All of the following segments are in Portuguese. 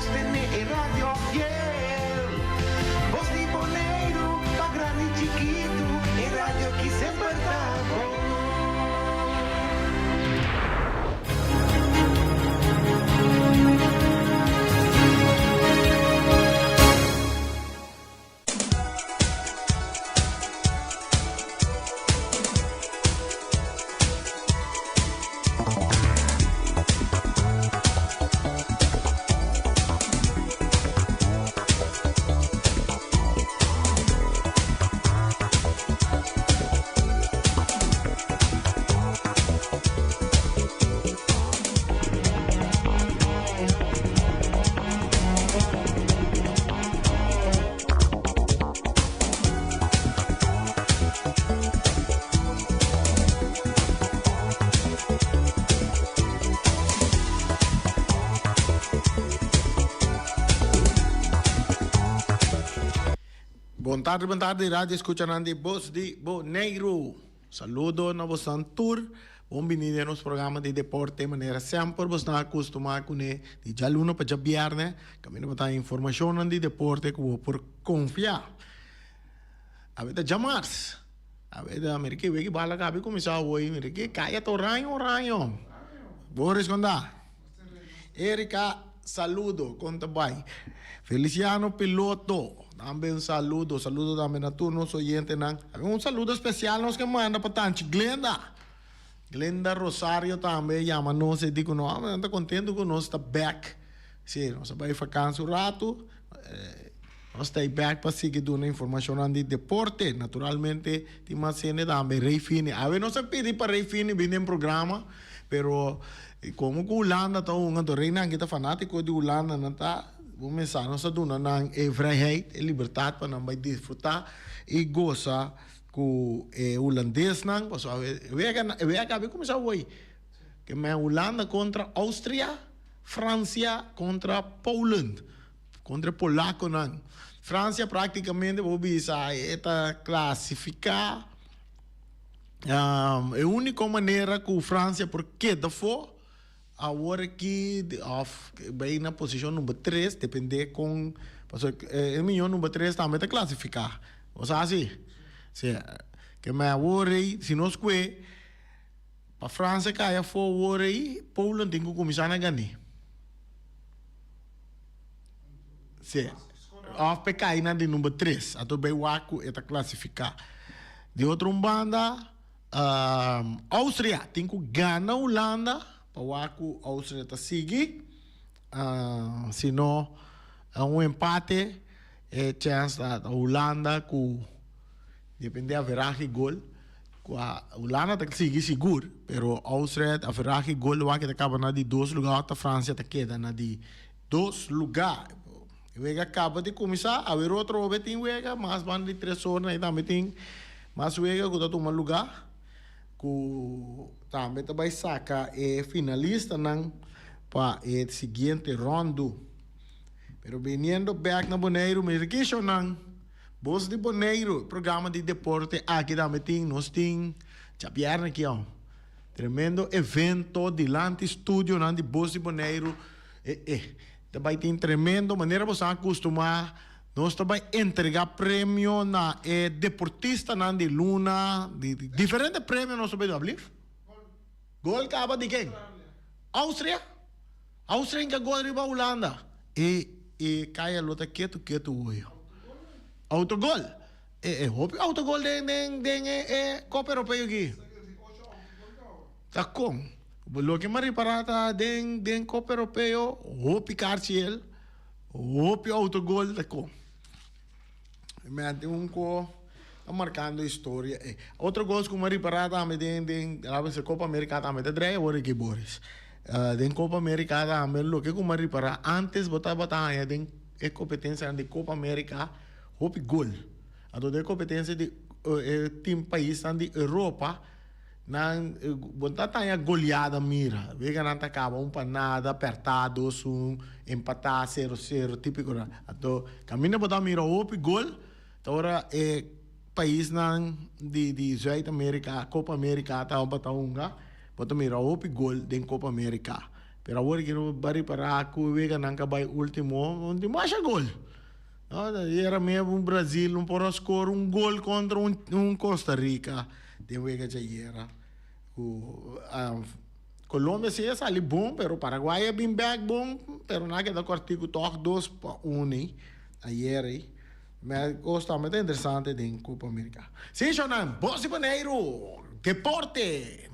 vos tenés radio fiel. Voz de Bonaire, pa' grande y chiquito, el radio que siempre está con. Boa tarde, rádio escuchando de Voz de Bonaire. Saludo na vossa tour. Bem-vindo ao nosso programa de deporte de maneira sempre. Você está acostumado com ele de já lunes para já viernes. Caminho para dar informação de deporte que vou por confiar. A ver, já março. A ver, América, que bala cabe começar hoje. América, caia to ranho. Vou responder. Erika, saludo, conta bem. Feliciano Piloto. Também saludo também a todos os oyentes. Um saludo especial nos que manda para tanto. Glenda Rosario também chama-nos e diz que nós estamos contentes com nós está back. Sim, nós vamos ficar um rato. Nós estamos back para seguir dando informação de deporte. Naturalmente, tem uma cena também, Rei Fini. A ver, não se pede para Rei Fini vir no programa, pero como a Holanda está reina, que está fanático de Holanda, não está. Vamos começar nossa dona na vrijheid e liberdade para nós desfrutar e gozar com o holandês não, pois eu acabei começar hoje que é Holanda contra Áustria, França contra Poland, contra Polaco não. França praticamente vou bisa está classificar é a única maneira que a França porque da for agora que vai na posição número 3, depende com o milhão número 3 também está classificar. Ou seja, que me agora se nós que para a França caia fora aí, Poland tem que começar a ganhar. Sim. A PK na de número 3, a do Bewaku está classificar. De outra banda, Áustria tem que ganhar a Holanda. Pawaku Áustria está seguir, senão empate é chance da Holanda que depende da veragem gol. A Holanda está seguir seguro, pero Áustria a veragem gol vai que acaba na de 2 lugares, a França está queda na de 2 lugares. E acaba de começar a ver outro tem wega, mas van de 3 horas e também tem mais wega que está tomando lugar. Também vai sacar finalista para o seguinte rondo. Pero veniendo back na Bonaire, me queixo não. Voz de Bonaire, programa de deporte aqui também tem, nós tem, já vieram aqui, ó. Tremendo evento delante estúdio de Voz de Bonaire. Também tem tremendo maneira você acostumar. Nós também entregar prêmio na deportista de Luna, de diferentes prêmios nós também abrir. Gol acaba de quem? Áustria. Áustria que gol riba Holanda. E cai a luta quieto hoje. Autogol. Autogol de Copa Europeia aqui. Tá com. Lo que mais reparata den Copa Europeia, hope carciel, hope autogol tá com. Mente marcando história. Outro gol que Mari Parada também tem a Copa América também tem três horas que Boris. Den Copa América também lo que Mari Parada antes botar batalha den competência de Copa América hop gol. A toda competência de tim país de Europa nan botar tanya goleada mira. Vega não acaba panada apertado empatar 0-0 típico. Ato caminha botar mira hop gol. Agora país de Sul-América, Copa América, tá bota mira hop gol den Copa América. pero agora que no bari para aku vega nang kabay último, onde mais gol. Era mesmo Brasil, não por score gol contra Costa Rica, de vega já era. Colômbia sim é ali bom, pero Paraguai é bem back bom, pero nada da cortico toque 2-1 aí. Mas gosto muito interessante de Copa América. Sim, Jonan, Bosi Boneiro, deporte,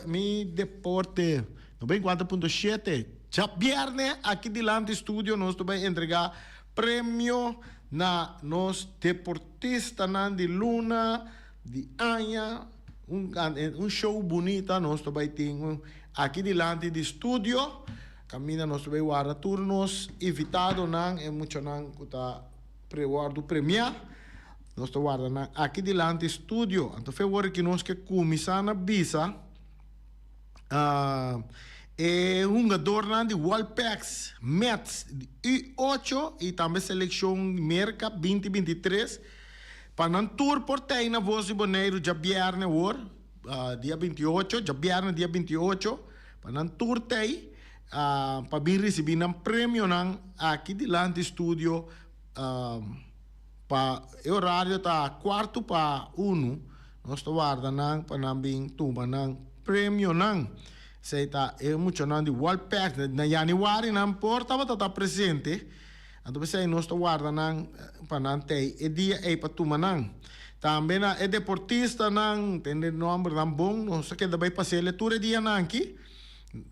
mi deporte, 94.7. Já viernes aqui delante do estúdio nós vamos entregar prêmio na nos deportistas de Luna, de Anha, show bonito nós vamos ter aqui delante do estúdio. Camina nós vamos guardar turnos, invitado não é muito não que está guardo premiar, nós estamos guardando aqui delante do estúdio. Então, foi agora que nós que começamos a visa é jogador de Wolpex, Mets, U8 e também seleção Merca 2023. Para não tour por ter na Voz de Boneiro, já viernes, dia 28, já viernes, dia 28, para não tour ter, para vir receber um prêmio aqui delante do estúdio. O horário está 1:45, nós estamos guardando para não tomar prêmio. Sei tá, é muito de Wolpex, na januário, não porta, está presente. Então, você nós estamos guardando para não ter, é dia para tomar. Também é deportista, tem nome bom, nós queremos bem passar a leitura dia aqui.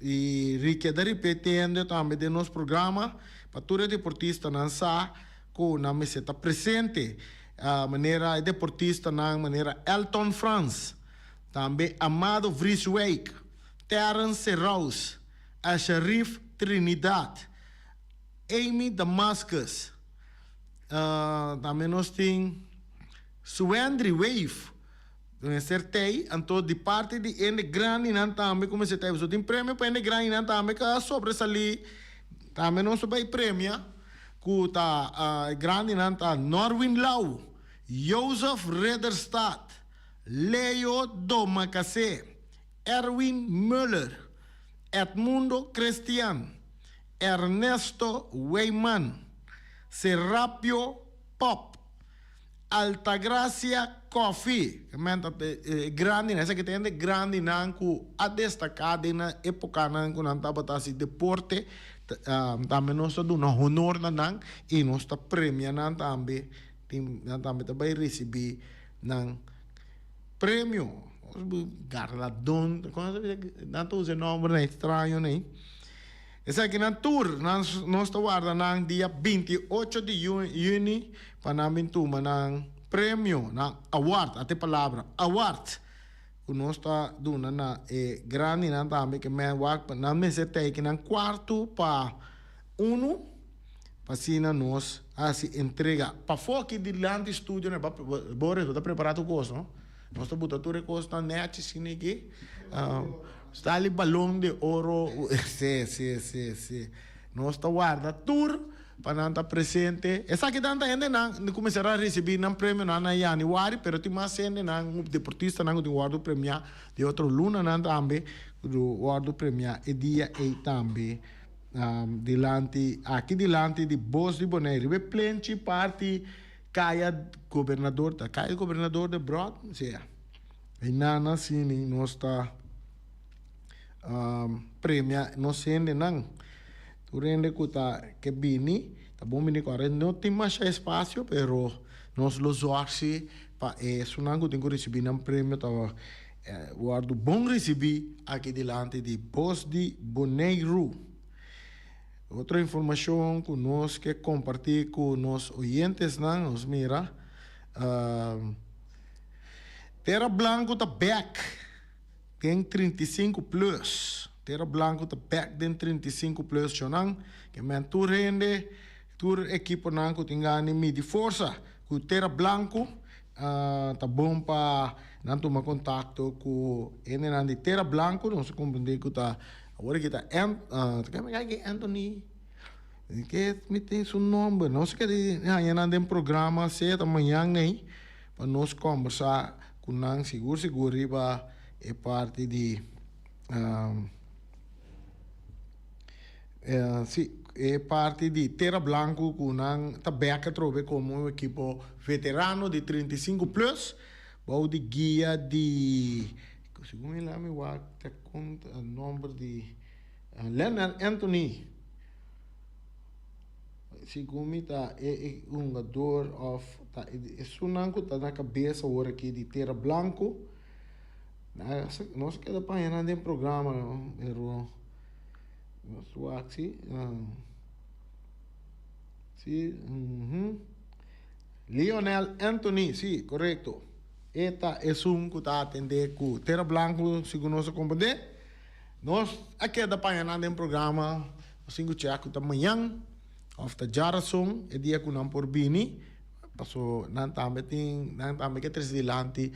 E requer repetindo também de nosso programa, para todo deportista não sabe. Na meseta presente maneira deportista na maneira Elton France, também Amado Vriswijk, Terence Serraus, a Sharif Trinidad, Amy Damascus, também nós temos Suendri Wave, acertei, então de parte de Ene Grande não também como se teve tem prêmio para Ene Grande não também que sobresalir, também nós vai prêmio Kuta grande nanta Norwin Lau, Joseph Rederstad, Leo Domacase, Erwin Müller, Edmundo Cristian, Ernesto Weyman, Serapio Pop, Altagracia Coffee, grande, essa que tem grande nanku a destacar na época nanku nanta batasi deporte. Também nós estamos dando honor e nós estamos premiando também vai receber prêmio galardão não estou usando nome estranho né esse aqui na tour nós estamos guardando dia 28 de junho para nós tomar prêmio award até palavra award nós está dando grande também que me work na mesa que na 1:45 para assim nós assim entrega para fora aqui delante do estúdio né Boris está preparado com isso não nós está botando tudo com isso na net assim aqui está ali balão de ouro sim nós está guarda tour para não estar presente. Essa aqui tanta gente não começará a receber um prêmio na januário, pero tem mais gente não deportista não tem guardo prêmio de outro luna não também do guardo prêmio e dia e também aqui delante de Bosi de Boneiro. We plenty parte caia governador de Broad, sim. E nana sim nós está prêmio não sendo não Urende kuta que bini, tá bom bini agora não tem mais espaço, pero nós los orsi pa sunango tenho receber um prêmio tava guardo bom receber aqui delante de Bosi de Boneiro. Outra informação que nós que compartilhar com nossos ouvintes nos mira Terra Blanco tá back tem 35 plus. Terra Blanco tá back den 35 plus chonang que men tour rende tour equipo nang ko tingani midi força ku Terra Blanco tá bom pa nanto ma contato ku ene nan di Terra Blanco não se compreende ku tá agora que tá Anthony que me tem seu nome não sei que aí nan dem programa se amanhã nem para nós conversar com nang seguro riba é parte de Sì, è parte di Terra Blanco con un tabacca trove come un equipo veterano di 35 plus, poi di guia di come la mi guarda conta il nome di Leonard Anthony. Siccome è un giocatore of è sunanco tá na cabeça agora aqui de Terra Blanco. Nós que da panha nem programa, pero nosso axi, sim, Lionel Anthony, sim, correto. Eta é um que está atendendo com Terra Blanco, segundo nosso companheiro. Nós aqui da panha nem programa, assim que o da manhã. Of the Jarason, e dia com por bini, passou não também que três dilante,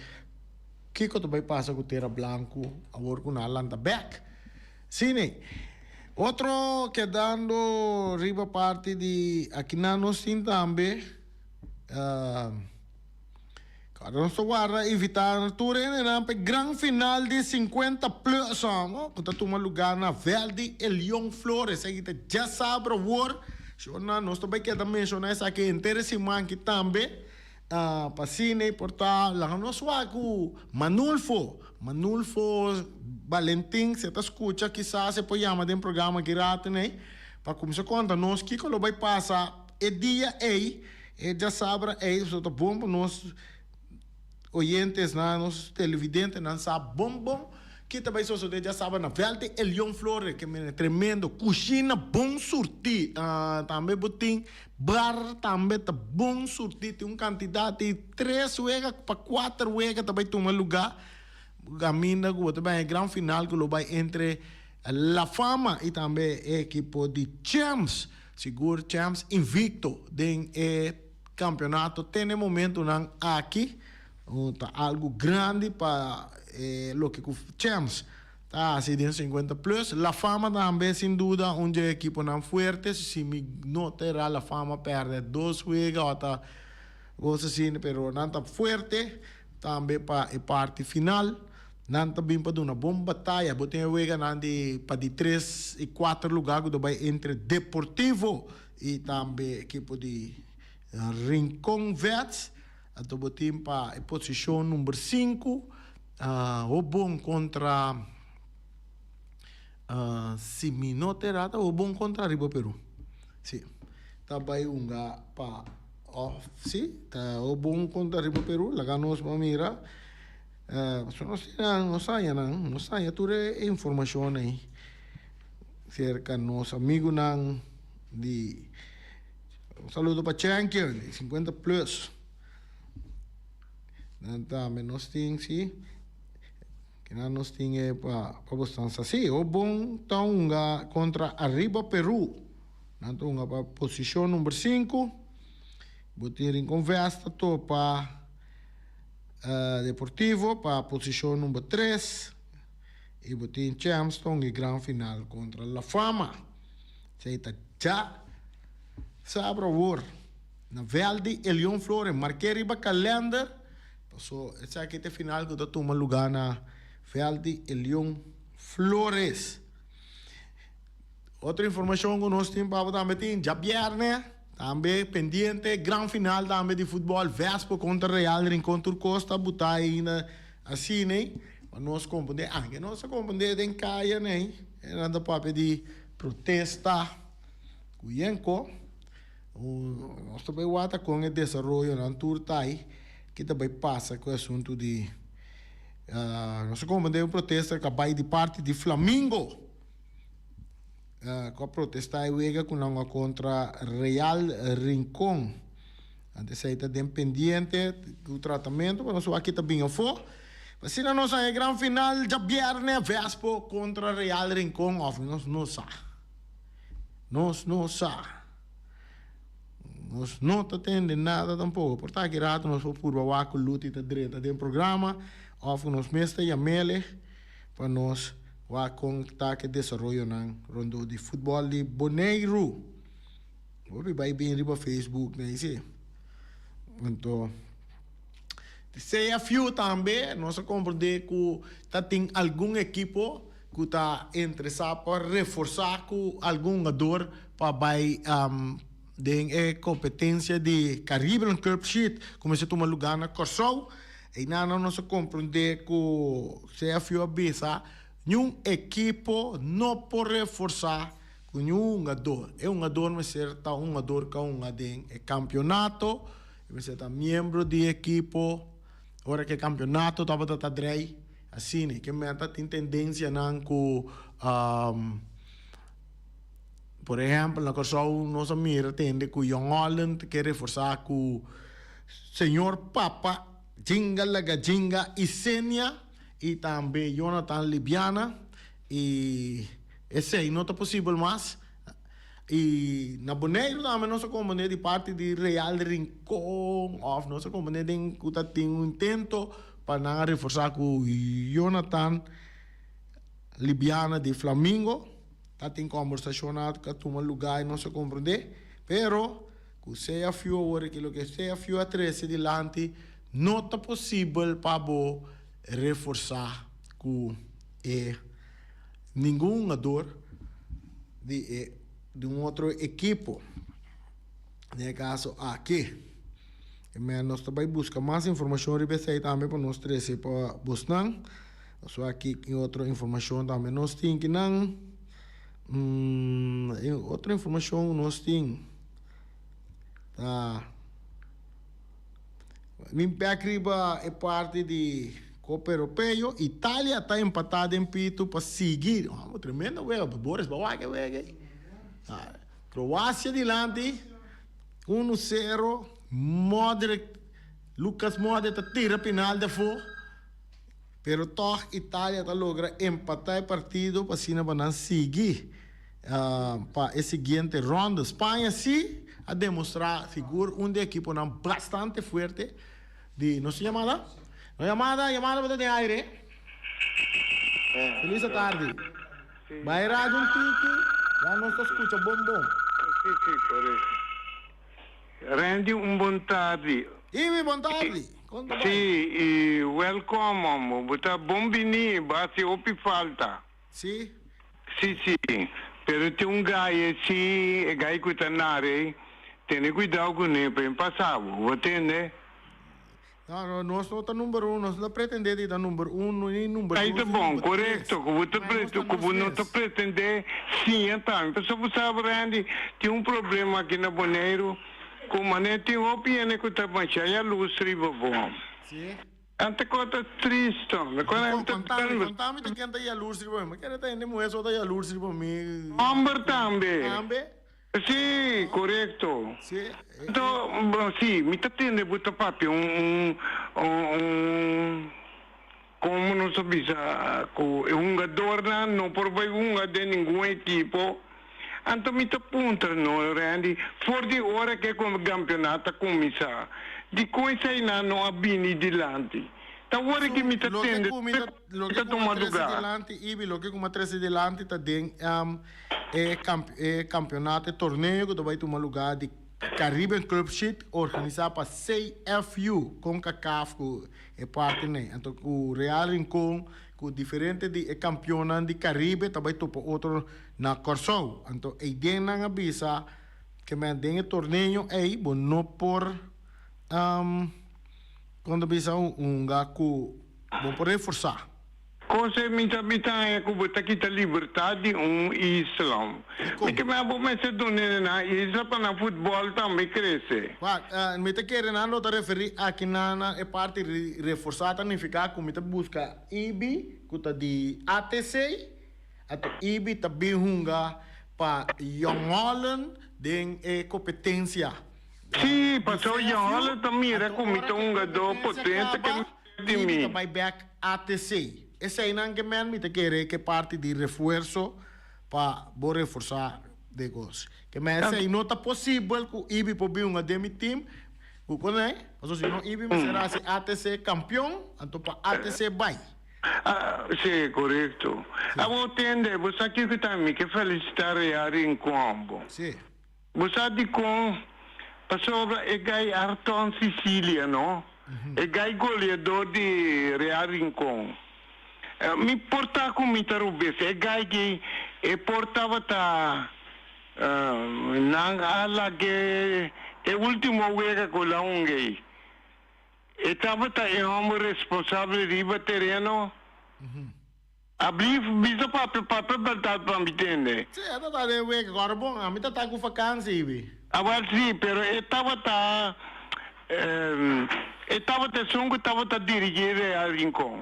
que tu vai passar com Terra Blanco, agora com a lanta back. Sim, outro que dando riba parte de aqui na nós sim também, cada nosso guarda evitar tudo né, gran final de 50 plus, não? Quando tu lugar na Verde, El Leon Flores, aí já sabe o word. Nós também queremos mencionar essa aqui interessante também. Para cine, portar, lá no suaco, Manulfo Valentim, se tu escuta, quizás se pode chamar de um programa que rata, né? Para começar a contar, nós que quando vai passar, é dia aí, já sabe, isso tá bom para nós, oyentes, nós televidentes, não sabe bom. Que também só já sabe na Velde El Leon Flores, que é tremendo, cozinha bom surtir, também botim bar também tá bom surtir, tem quantidade de 3 wegas para 4 wegas também tem um lugar, caminha que também é grande final que vai entre La Fama e também a equipe de Champs, seguro Champs invicto em campeonato, tem no momento não aqui, algo grande para lo que Champs está así de 50 plus. La Fama también sin duda un equipo tan fuerte, si me notará La Fama perde 2 juegos o cosas así, pero no tan fuerte también para la parte final. Não também para uma boa batalha, botem a juega para de 3 e 4 lugares entre Deportivo e também equipo de Rincón Vets. Então botem para a posição número 5. O bom contra Siminoterata, o bom contra Riba Peru. Sim. Também para sim, tá o bom contra Riba Peru, lá ganhamos para mira. Não sai tudo é informação aí. Cerca nos amigos nang de um saludo para Champion 50 plus. Nanta menos ting sim. Que nós tínhamos para Bostança. Sim, o bom tá contra Arriba Peru. Nanto para posição número 5. Botir em conversa para Deportivo para posição número 3. E botir em Champs e grande final contra La Fama. Seita já sabe o na Velde, El Leon Flores, marquei riba calendar. Passou essa aqui é final que toma lugar na Velde El Leon Flores. Outra informação que nós temos para também já viernes, também pendente, grande final também de futebol, Vespo contra Real Rincón Turcosta, botar ainda assim, né? Nós compreender, que nós compreender em caia, né? Era da papel de protesta, cuyenco, nós também vamos com o desenvolvimento na Turtai, que também passa com o assunto de nós compreender protesta que vai de parte de Flamengo, com a protesta aí contra Real Rincón. Antes aí está dependente do tratamento, mas nós aqui também for. Mas se nós é grande final já viernes Vespo contra Real Rincón, nós não sa. Nós não sa. Nós não atendemos nada tampouco. Portanto, aqui rato nós vamos por o luta da direita do programa, nós mestre e amele para nós o contar que desenvolve na rondo de futebol de Boneiro. Vai bem riba Facebook, né? Então, se é fio também, nós compreender que tem algum equipo que está interessado para reforçar com algum jogador para vai de competência de Caribbean Cup Sheet, como se toma lugar na Corsol, e não se compreende que se a FIO bisa, nenhum equipo não pode reforçar com nenhum jogador. É um jogador, mas certa um jogador que é campeonato, mas certa membro de equipo, ora que campeonato estava a drei, assim, que meta tem tendência não que por exemplo, na Corsol, nós mira tende que o Young Holland quer reforçar com o senhor Papa, Jinga Laga Jinga e Senia, e também Jonathan Libiana, e esse aí não é possível mais. E na Boneiro também não se compreende de parte de Real Rincón, ou não se compreende que tem um intento para não reforçar com o Jonathan Libiana de Flamengo. Tem conversação que toma lugar e não se compreende, pero que seja fio agora que o que seja fio a 13 delante não é possível para reforçar com nenhum jogador de outro equipo. No caso aqui, nós também buscamos mais informação e também para nós 13 para buscar. Só aqui em outra informação também nós temos que não outra informação nós temos Limpiacriba é parte de Copa Europeu. Itália está empatada em Pito para seguir. Tremenda wega, Boris Bawaga wega. Croácia delante 1-0. Lucas Modric tira penal de fora. Pero toch Itália está logra empatar o partido para assim não seguir para a seguinte ronda. Espanha sim a demonstrar figura de equipo não bastante forte de nossa chamada. Chamada para ter aire. Feliz tarde. Vai rádio tique. Já não se escuta bom. Sim, correto. Randy, bom tarde. Imi, bom tarde. Sì, welcome, buta bombini, basi opi falta. Sì? Sì, però c'è un gai, sì, e gai cutanare, tiene cuidado con ne per passavo, attende? No, nós não está número 1, nós não pretende dar número 1 e número 2. Aí tá bom, correto, como não tá pretende, sim, então, pessoal, você sabe, Randy, tem problema aqui na Boneiro. Como não tem opinião que está baixando a luz, riba bom. Sim. Ante coisa triste. Contame te canta a luz, riba. Mas quer ter nem moeda só da luz, riba me. Amber também. Amber? Sim, correto. Sim. Então, sim, me tá tendo buta papi como não sabia, jogador não por de nenhum equipo. Então, me está apontando, Randy, for de hora que o campeonato começa, de coisa ainda não há bini delante. Então, hora que me está tendo, está tomando lugar. Lo que como 13 delante está dentro campeonato, torneio que vai tomar lugar de Caribbean Club Sheet, organizado para CFU, com CACAF, que é parte, né? Então, o Real Rincón, com diferente de campeonato de Caribe, também topa outro na Corsol. Então, a ideia não avisa que me den torneio aí, bom, não por quando avisa gaco, bom, por reforçar. Cosa mi capita è che questa kita liberdade Islam. Perché me abo me se donne na Islam para futebol também cresce. Me te quer na não te referir a que na é parte reforçada significa que me te busca IBI, que tá de ATC, ato IBI tá bem hunga para Young Holland den competência. Sì, passò Young Holland também era come um jogador potente que de mim. IBI vai back ATC. Esse aí não é me te quer que parte de reforço para reforçar negócio. Que mas esse aí não está possível que o IBI pode vir demi team, o que né? Mas se não IBI será se ATC campeão, então para ATC vai. Sì, corretto. Amo tende, você aqui que também que felicitar a Rincón. Sì. Você di con passou e gai Arton Sicilia, no? E gai goleador de Real Rincón. Mi porta com mi tarubes. É gai que portava ta nang ala que é último wega com la ungei. Estava ta é homem responsável riba terreno. Abrir bisa papel baltado para me entender. Sim, ela tá de week agora bom, a mim tá com vacância, ibi. Agora sim, pero estava songo estava ta dirigir a Rincon.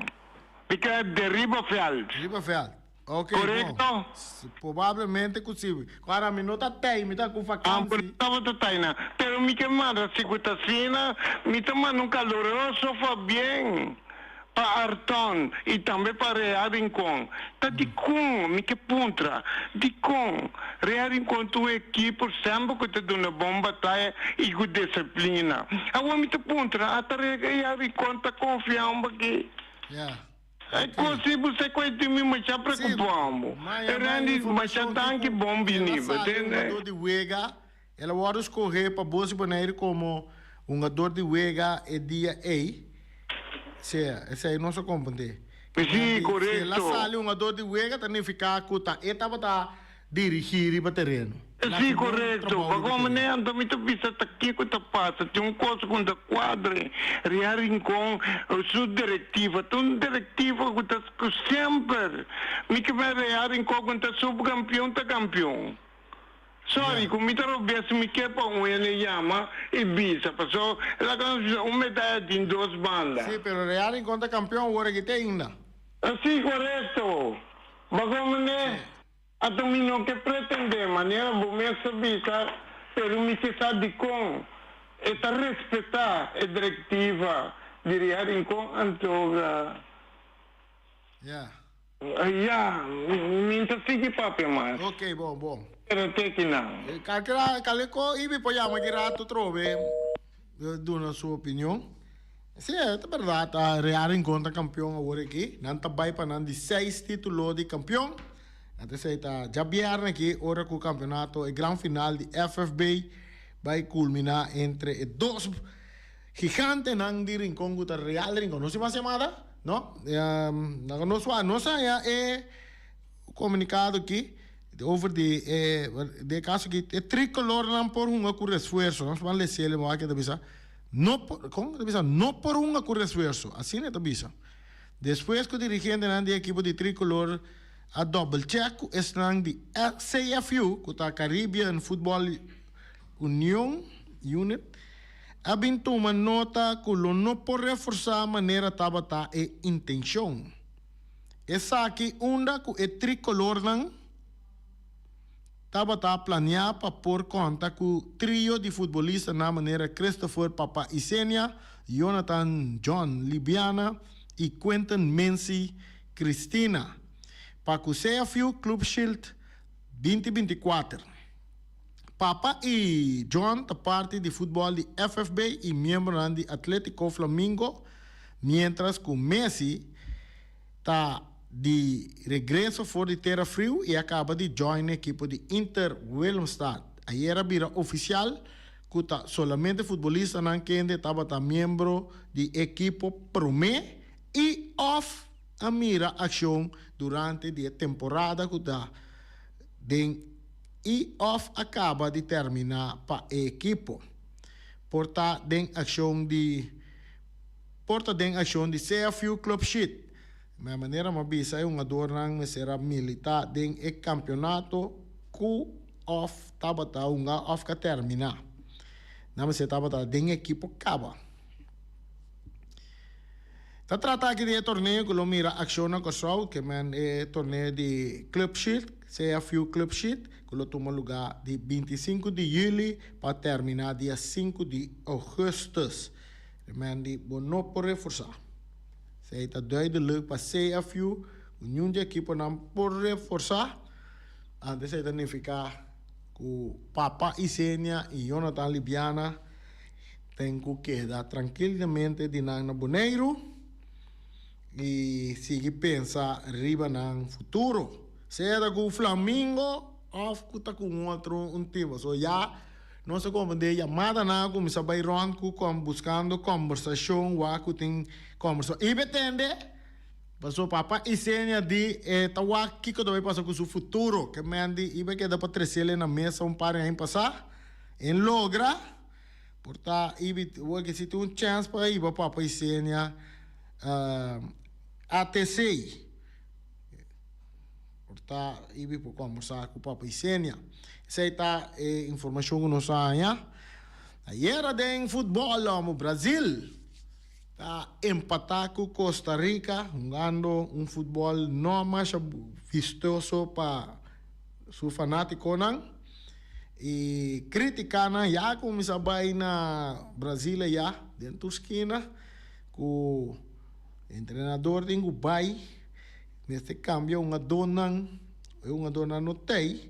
Porque de Ribafeld. Ribafeld. Ok, Correcto? bom. Provavelmente possível. Agora a mim não tá tem, me tá com vacância. Estava ta taina. Pero mi que manda se cuta cena, mi te manda um caloroso fa bem. Para Arton e também para Real Rincon. Tá de com, me que puntra. De com. Real Rincon tu equipe sempre que te dá uma boa batalha e com disciplina. Agora me te puntra, até Real Rincon tá confiando aqui. Yeah. É possível ser coisa de mim, mas já preocupamos. Mas já tá que bom vinima, entende? De Wega, ela vai escorrer para Bolsa Boneiro como um jogador de Wega é dia A. Sim, esse aí não se compreende. Sim, correto. Se ela sai um jogador de Wega, também fica com a etapa para dirigir o terreno. Sim, correto. Como nem anda muito vista aqui que tá passa, tem coisa com da quadra, Real Rincon, sua diretiva, tem diretiva que tá sempre. Me que vai Real Rincon quando tá subcampeão, tá campeão. Sorry, como me trovo se me quer para um ele chama e bisa, passou, ela ganhou uma medalha de duas bandas. Sim, pero Real Rincon tá campeão agora que tem ainda. Sim, correto. Mas como nem a domínio que pretende, maneira bom me sabia, pero me que sabe com está respeitar a diretiva de Real Rincon Antoga. Yeah. Me interessa papel mais. Ok, bom. Pero te que não. Caleco, ibi poi llama che rato trove una sua opinione. Sì, è verdade, Real Rincon campione ora aqui, non sta bai per di 6 titoli di campione. Até sei tá já viernes aqui, ora com o campeonato e gran final di FFB vai culminar entre dois gigantes nan di Rincon contra Real Rincon. Non si fa chiamata? No? Non sa è comunicato aqui over de caso que é tricolor não por com esforço, nós vamos ler ele mas que bisa não por como bisa não por com esforço, assim é bisa. Depois que o dirigente nan de equipo de tricolor a double check estão de CFU, que tá Caribbean Football Union Unit, abin toma nota que não por reforçar a maneira tabata e intenção. Essa aqui onda que é tricolor não estava planeado para pôr conta com o trio de futebolistas na maneira Christopher Papa Isenia, Jonathan John Libiana e Quentin Menzi Cristina. Para o CFU Club Shield 2024. Papa e John da parte de futebol de FFB e membro de Atlético Flamingo, mientras que Messi está de regresso for de Terra Frio e acaba de join a equipe de Inter Willemstad. Aí era vira oficial que tá solamente futebolista não quende estava membro de equipe promê e off a mira ação durante a temporada que tá e off acaba de terminar para a equipe. Porta den ação de CFU Club Sheet. De maneira mabisa é adornang será militar den e campeonato ku off tabata off ka termina. Na se tabata den equipo acaba. Ta trata aqui de torneio que lo mira acciona com que man é torneio de Club Sheet, CFU Club Sheet, que lo toma lugar de 25 de julho para terminar dia 5 de agosto. Man di bono por reforçar. Zij dat duidelijk para CFU, União de Equipo não por reforçar. Antes de significar que Papa Isenia e Jonathan Libiana têm que quedar tranquilamente de Nana Boneiro e seguir pensar arriba no futuro. Seja com o Flamengo ou com outro time. So, já não se compreende chamada na começa a ir buscando conversação, tem conversação. E pretende Passou papa e senha de tawa kiko também passa com o futuro que me andi e vai que dá para trazer na mesa par em passar em logra porta ibi o que se tem chance para ir papa e senha ATC porta ibi por conversar com papa e senha essa tá informação que nós saia ayer em futebol no Brasil empatar com Costa Rica, jugando um futebol não mais vistoso para su fanático não. E criticando já como se vai na Brasília já dentro da esquina com o treinador de Dubai neste cambio uma dona no tei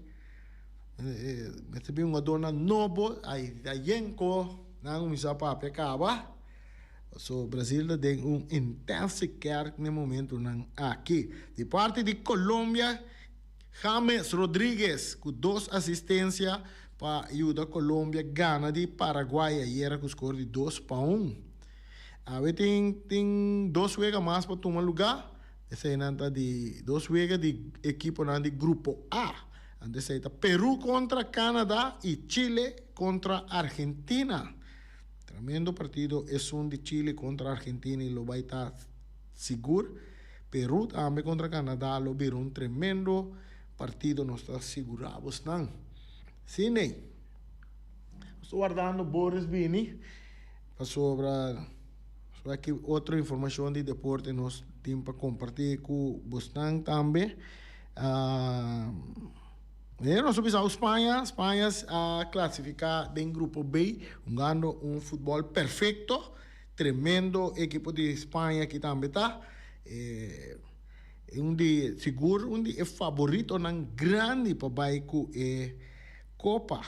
uma dona novo aí yenko não me sabe para acaba. So, Brasil tem intenso quer no momento aqui. De parte de Colômbia, James Rodríguez, com 2 assistências para ajudar a Colômbia, gana de Paraguai, e era com o score de 2-1. Aí tem 2 juegos mais para tomar lugar. Esse aí é de 2 juegos de equipe de grupo A. Antes aí está Peru contra Canadá e Chile contra Argentina. Tremendo partido es un de Chile contra Argentina y lo va a estar seguro. Perú también contra Canadá lo vieron un tremendo partido, no está asegurado. Cine. Estoy guardando Boris Bini sobre aquí otra información de deporte nos tiene para compartir con Boston también. Nós subimos a Espanha classificar em grupo B, jogando futebol perfeito, tremendo equipo de Espanha que também está. Seguro, é favorito nang grande para com Copa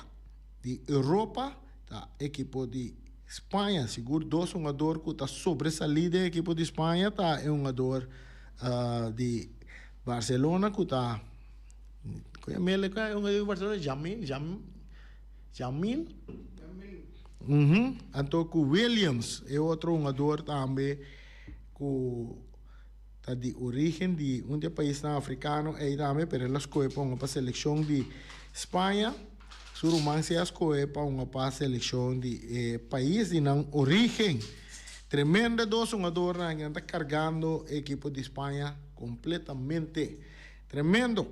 de Europa, tá? Equipo de Espanha, seguro 2 jogadores que está sobresalido da equipo de Espanha, tá? É um jogador de Barcelona que está Mele é um de Barcelona, Jamil. Então, com Williams é outro jogador também que está de origem de país africano e também para ele escolher para uma seleção de Espanha. Su romance escolher para uma seleção de país de não origem. Tremendo 2 jogadores que estão carregando a equipe de Espanha completamente. Tremendo.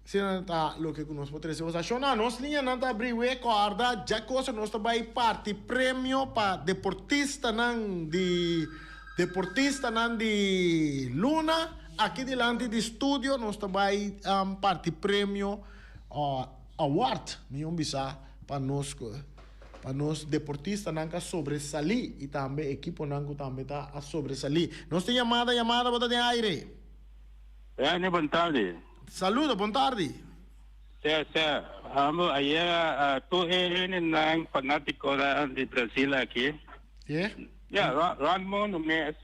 Se não está o que nós podemos achar, nós linha não está abrindo a corda, já coisa nós vai parte prêmio para deportista de Luna, aqui delante do estúdio nós vai parte prêmio award, nenhum bisa para nós deportistas não sobresalir e também equipo não também tá a sobresalir. Nós tem chamada bota de aire. Boa tarde. Saludos, boa tarde. Ayer tú eres un fanático de Brasil aquí. Yeah? Ramon no mes.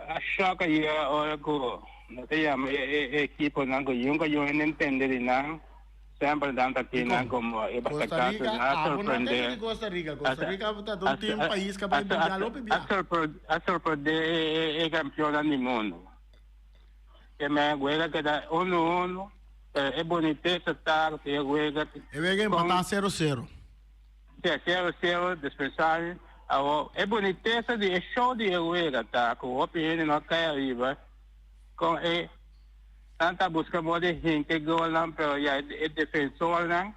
Achou que ahora no te llama equipo nango yo no entender nada. Sempre dando aqui como Costa Rica, Costa Rica está todo um país que vai ganhar o a sorprender campeão do mundo. Que me juega que da 1-1, é bonito essa tarde, que juega. E vai empatar 0-0. Sim, 0-0, dispensar. É bonito essa de show de juega, tá? Com o opinião não cai arriba. Com tanta busca de gente gol não, pero já é defensor não.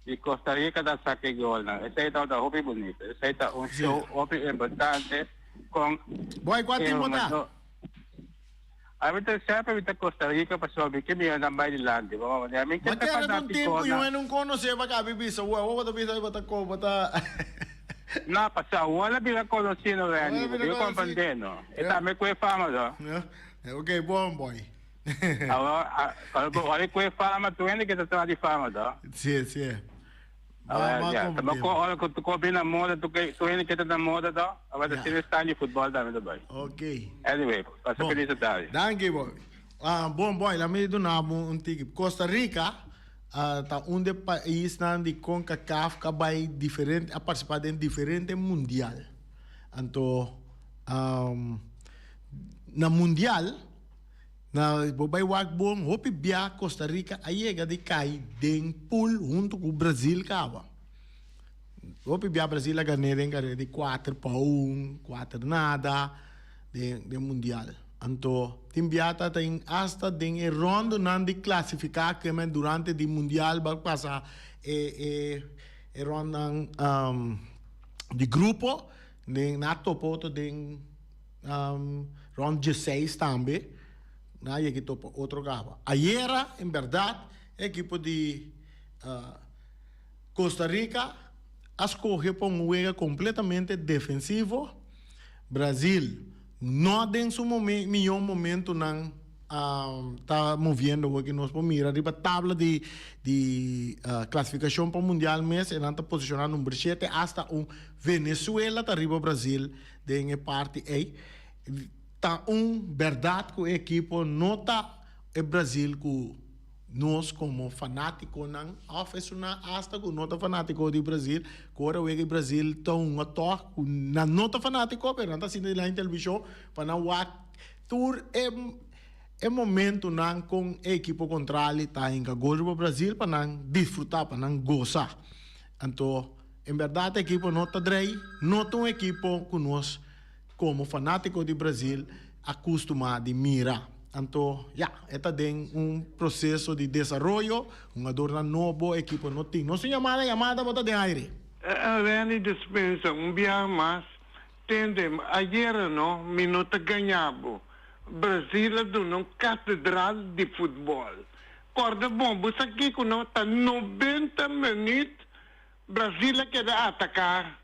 De Costa Rica da saque gol não. Esse aí tá hobby bonito. Esse aí tá show hobby importante com. Boy, quanto tempo tá? Ahorita sempre vita Costa Rica passou bem que me anda mais de lá, di ba? Mas que era um tempo eu não conhecia para cá bibisa, o da bisa bota ko bota. Não, passou, wala bila conhecido Randy, eu compreendo. Eta me coi fama do. Okay, bom boy. Agora, olha coi fama, tu ainda que tá de fama do. Sim. Olha que tu combina na moda, tu ainda que tá na moda do. Agora você está de futebol também do bem. Okay. Anyway, passa feliz tarde. Thank you boy. Bom boy, lá me do nabo Costa Rica. Tá de país de CONCACAF que vai diferente a participar de diferente mundial. Então na mundial, na bobay wagbong, hopi bia Costa Rica, ayega de cai den pool junto com o Brasil kawa. Hopi bia Brasil a ganhar de 4-1, 4 nada, de mundial. Anto, timbiata tem hasta den e rondo nan de classificar que men durante di mundial ba passa rondo di grupo, den na topoto den round 16 também, na equipe outro gaba. Ayer, em verdade, equipe de Costa Rica escolheu para um jogo completamente defensivo. Brasil não tem seu melhor momento não está movendo o que nós podemos mirar a tabla de classificação para o mundial mês e não está posicionando número 7 hasta Venezuela está arriba Brasil em parte aí está verdade que a equipe não está o Brasil que nós como fanático não oferece hasta que não está fanático do Brasil agora o Brasil está toque não está fanático mas não está assistindo na televisão para não tour é momento não com a equipe contrária está em gosto para o Brasil para não desfrutar para não gozar então em verdade a equipe não está drei não é uma equipe que nós como fanático do Brasil acostumado a mirar. Então, está em processo de desenvolvimento, adorno novo, equipe não tem. Nossa chamada, bota de aire. Rani dispensa, dia mais, tende, ayer, não, minuto ganhava. Brasil do não catedral de futebol. Corda bom, você aqui que não está 90 minutos, Brasil quer atacar.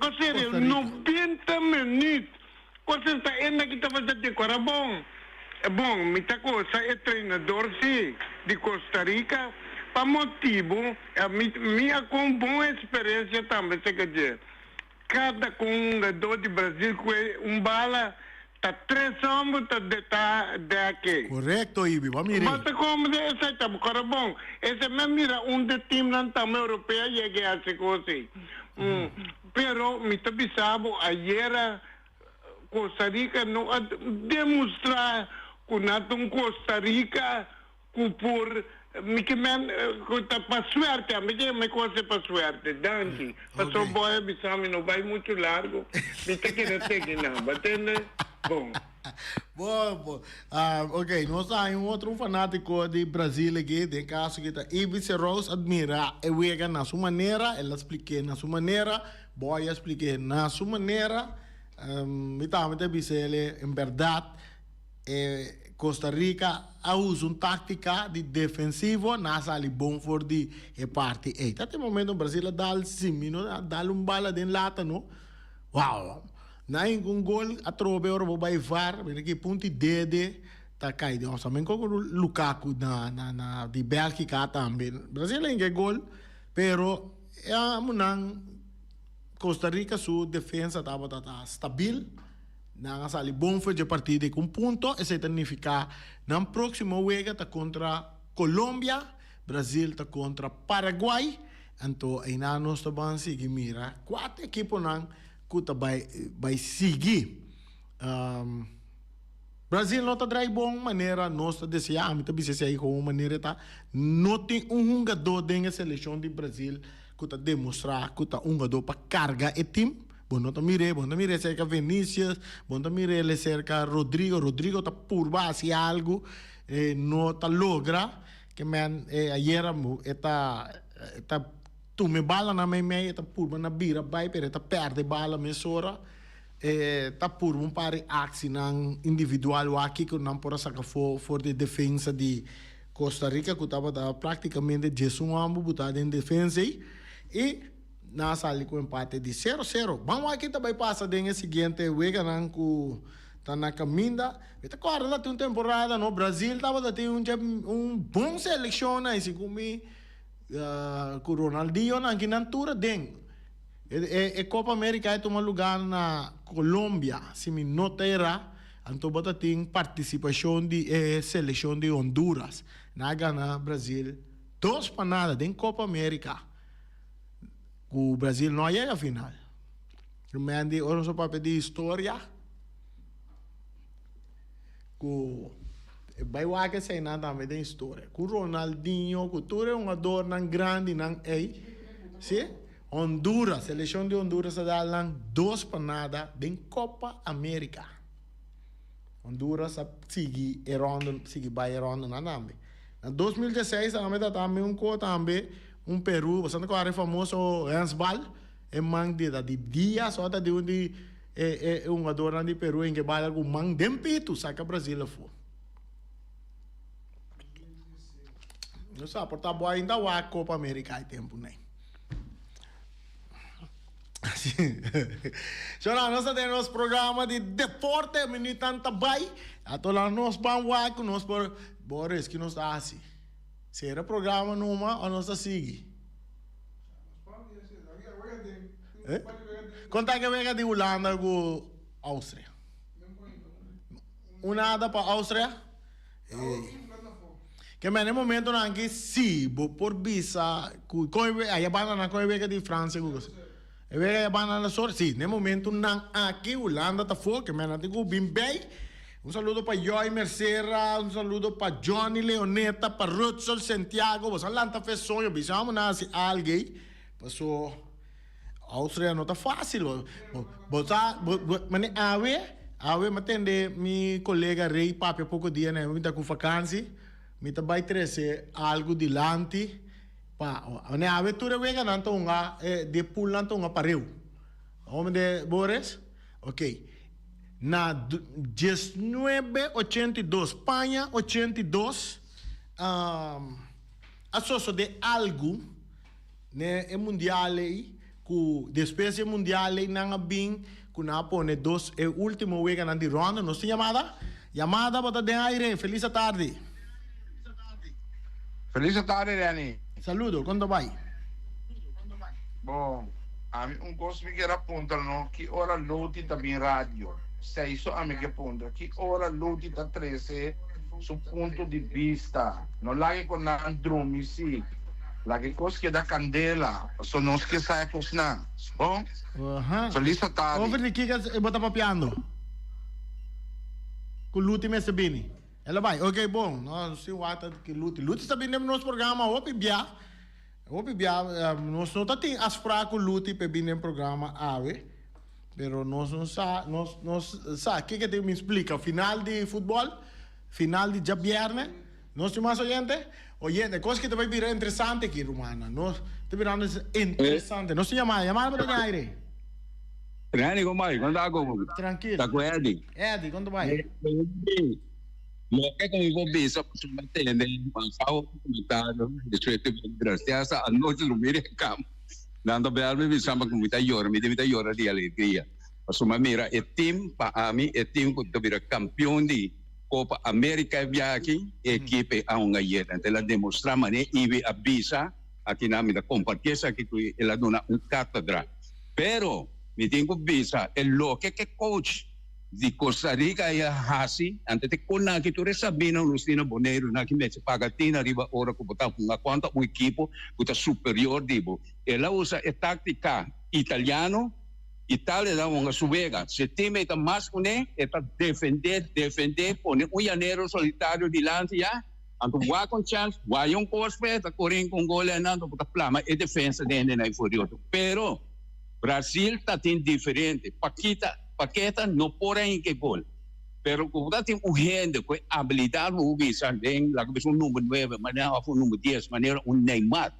Você 90 minutos. Você está ainda que está fazendo de cora bom. É bom, muita coisa é treinador sim, de Costa Rica, para motivo, minha com boa experiência também, você quer dizer, cada jogador de Brasil com bala, está 3 anos, está daqui. Correto, Ibi, vamos mirar. Mas como esse está cora bom, esse me mira de time não também europeu e é que hace coisa. Pero, me está pensando, ayer Costa Rica não demonstrar que não Costa Rica que por me que tá para suerte me coisa para suerte danke passou boa bisami não vai muito largo me tá querendo ter não batendo bom Bom, ok, nós temos outro fanático de Brasil aqui, de caso que está Ibice Rose admira, ela na sua maneira, ela explica na sua maneira, boy explica na sua maneira, em verdade, Costa Rica usa uma tática de defensivo, não sai bom for de parte. Até o momento o Brasil dá bala de lata, não? Uau! Na gol a trove ora vai var, que ponto dede tá caído. Nós também com Lukaku na de Bélgica também. Brasil em gol, pero Costa Rica sua defesa estava stabil. Não sali bom foi de partida com ponto, isso significa na próxima jogo tá contra Colômbia, Brasil tá contra Paraguai. Então aí nós estamos seguir mira 4 equipes não que vai seguir. Brasil não está de boa maneira, nós desejamos, também se aí com maneira tá, não tem jogador dentro da seleção de Brasil que está demonstrar que está jogador para carregar o time. Bom, não mire cerca Vinícius, bom, não mire cerca Rodrigo está por base algo, não está logra, que man, ayer está tume bala na meia, está por na bira, vai, pero está perde bala mesora, está por pare aksi nang individual aqui que não pode sacar for de defesa de Costa Rica, que estava praticamente 11 anos botado em defesa e na sala com empate de 0-0. Vamos aqui também passa dentro seguinte jogo não que tá na caminda. Está claro, tem uma temporada no Brasil estava tendo bom seleção assim como com Ronaldinho na quinantura dentro. A Copa América é tomar lugar na Colômbia, se me nota era, então bota tem participação de seleção de Honduras. Na Gana Brasil 2 para nada dentro Copa América. O Brasil não chega à final. Remende, ora só papel de história, que vai lá que sei nada também tem história. Com Ronaldinho, que tu é um jogador não grande, não é, sim? Honduras, seleção de Honduras dá lá 2 para nada, bem Copa América. Honduras sigue errando, sigue vai errando na também. Em 2016 também um co também Peru, você não é famoso handball, é man de dia só de onde é um jogador de Peru em que vai com man dempito saca Brasil for. Não sabe, por tá boa ainda a Copa América há tempo, né? So, nós temos nosso programa de deporte, menino tanta bai. Ato lá nós vamos lá com nós por Boris que nós dá assim. Será programa numa ou nós seguir? Conta que vem de Holanda com Áustria. Nada para Áustria? Que no momento não que sim, por visa, aí banana com a de França, eu vejo a banana só, sim, no momento não aqui Holanda tá fora, que me digo bem bem. Saludo para Joy Mercera, saludo para Johnny Leoneta, para Rutsel Santiago, você lá fez sonho, bisamos nasce alguém, passou Áustria não tá fácil, mas ave matende mi colega Rei Papi pouco dia né, me tá com vacância. Me vai trazer algo dilante para né a aventura vega nanto de pulanto pareu homem de Boris ok na 1982 Espanha 82 associo de algo né é mundial aí com despesa mundial aí não bem com na pone 2 é último vega na de ronda não se chamada para de aire feliz tarde. Feliz tarde, Dani. Saludo, quando vai? Bom, a mim gosto de que apontar no que ora luti também rádio. Sei só a mim que aponta que ora luti da 13 su punto di vista. Non lagi con andrumi sì. Lagi cos che da candela. So non che sai cos na. Bom? Feliz tarde. Over de que bota papiando. Com luti me sabini. Ela vai, ok, bom, nós se wata que luta também no nosso programa, nós não tem as fracos luta para vir no programa ave, pero nós não sabe, que te me explica, final de futebol, final de viernes, nós temos oyente, coisa que te vai virar interessante aqui, Romana, nós te virando interessante, nós se chamar para o aire. Rani, como vai? Quando ako? Tranquilo. Tá com Eddie? Eddie, quando vai? Lo que como vou ver só para manter né, passar comentário, desfeito graças a noite no meio do campo. Nando bem me chama com muita hora de alegria. Mas uma mira é time para mim é time que vira campeão de Copa América aqui, equipe a uma yeta. Então ela demonstra mané e avisa aqui na minha compartilha que ela dona cátedra. Pero me tenho visa é lo que coach de Costa Rica e a Hasi, antes de que tu resabina o Lucina Boneiro, na que me pagatina riba ora que botar uma conta um equipo que superior dibo. Ela usa a tática italiano, Itália dá uma subega. Se time está mais une, está defender, pone um janeiro solitário dilante já. Anto vai com chance, vai cospe, está correndo com gol andando para plama e defesa dentro na inferior. Pero Brasil está tem diferente. Paqueta não porém que gol. Pero como tem gente com habilidade no visa, tem lá que o número 9, maneira o número 10, maneira Neymar.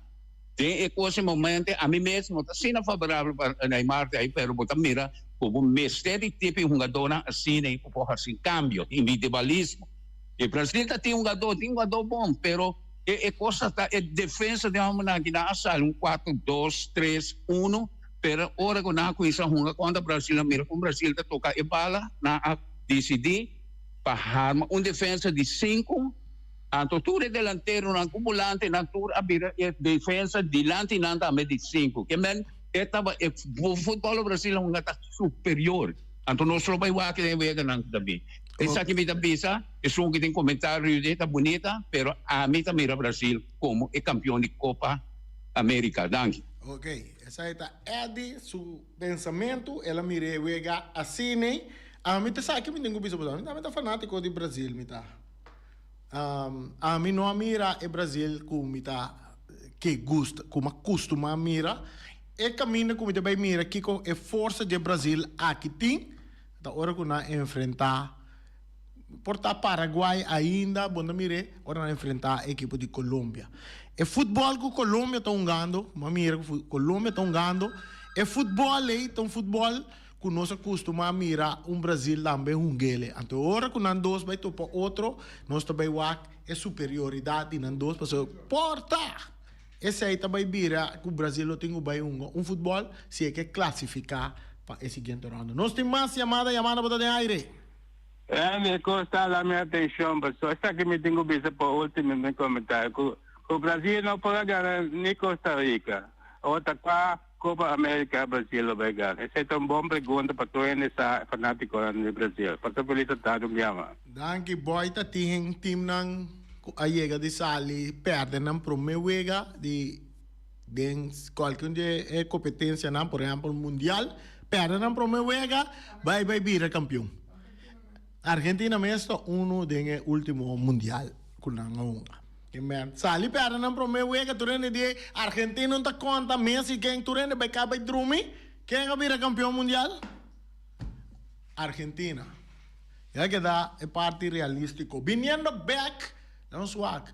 Tem esse momento a mim mesmo está sendo favorável para Neymar aí, pero bota mira como mestre tipo um jogador assim aí por assim cambio, individualismo. E Brasil tem um jogador bom, pero coisa tá defesa de uma na asal 4-2-3-1. Pero ora ko na ko isa hunga quando Brasil mira com Brasil ta toca e bala na decidir para defesa de 5 anto tudo delantero na acumulante na tour abira defesa delante na também de 5 que men etava o futebol Brasil um tá superior anto nós só vai wa que deve ganhar também essa que me dá visa é só que tem comentário de tá bonita pero a mim também Brasil como é campeão de Copa América. Danke. Ok, essa é Eddie, seu pensamento, ela mire vega assim, A mim, sabe que me tenho visto, a mim tá fanático de Brasil, me tá. A mim não mira é Brasil como tá que gosta, como costuma mira. É caminho como te vai mira que com a força de Brasil aqui tem, da hora que nós enfrentar porta Paraguai ainda, bom mire, ora nós enfrentar a equipe de Colômbia. É futebol que Colômbia está jogando, mira, Colômbia está jogando. É futebol aí, então futebol que nós costumamos mirar Brasil também jogando. Então, ora que nós dois vai topar outro, nós também é superioridade nós dois, porque porta. Esse aí também vira que o Brasil tem um futebol, se é que classificar para esse seguinte round. Nós temos mais chamada para dar aire. Me consta a minha atenção, pessoal. Esta que me tenho visto por último no comentário. O Brasil não pode ganhar nem Costa Rica. Outra Copa América, Brasil vai ganhar. Essa é uma boa pergunta para todos os fanáticos do Brasil. Para todos os estados me ama. Danke, boy, tá tem time nang ayega de sali perde na promovega de qualquer competência na, por exemplo, mundial, perde na promovega, vai vir campeão. Argentina mesmo de último mundial com a sali perde na promovega, turene de Argentina não tá conta Messi quem turene vai acabar drumi, quem vai vir campeão mundial? Argentina. Ya que da é parte realístico. Viniendo back, não swag.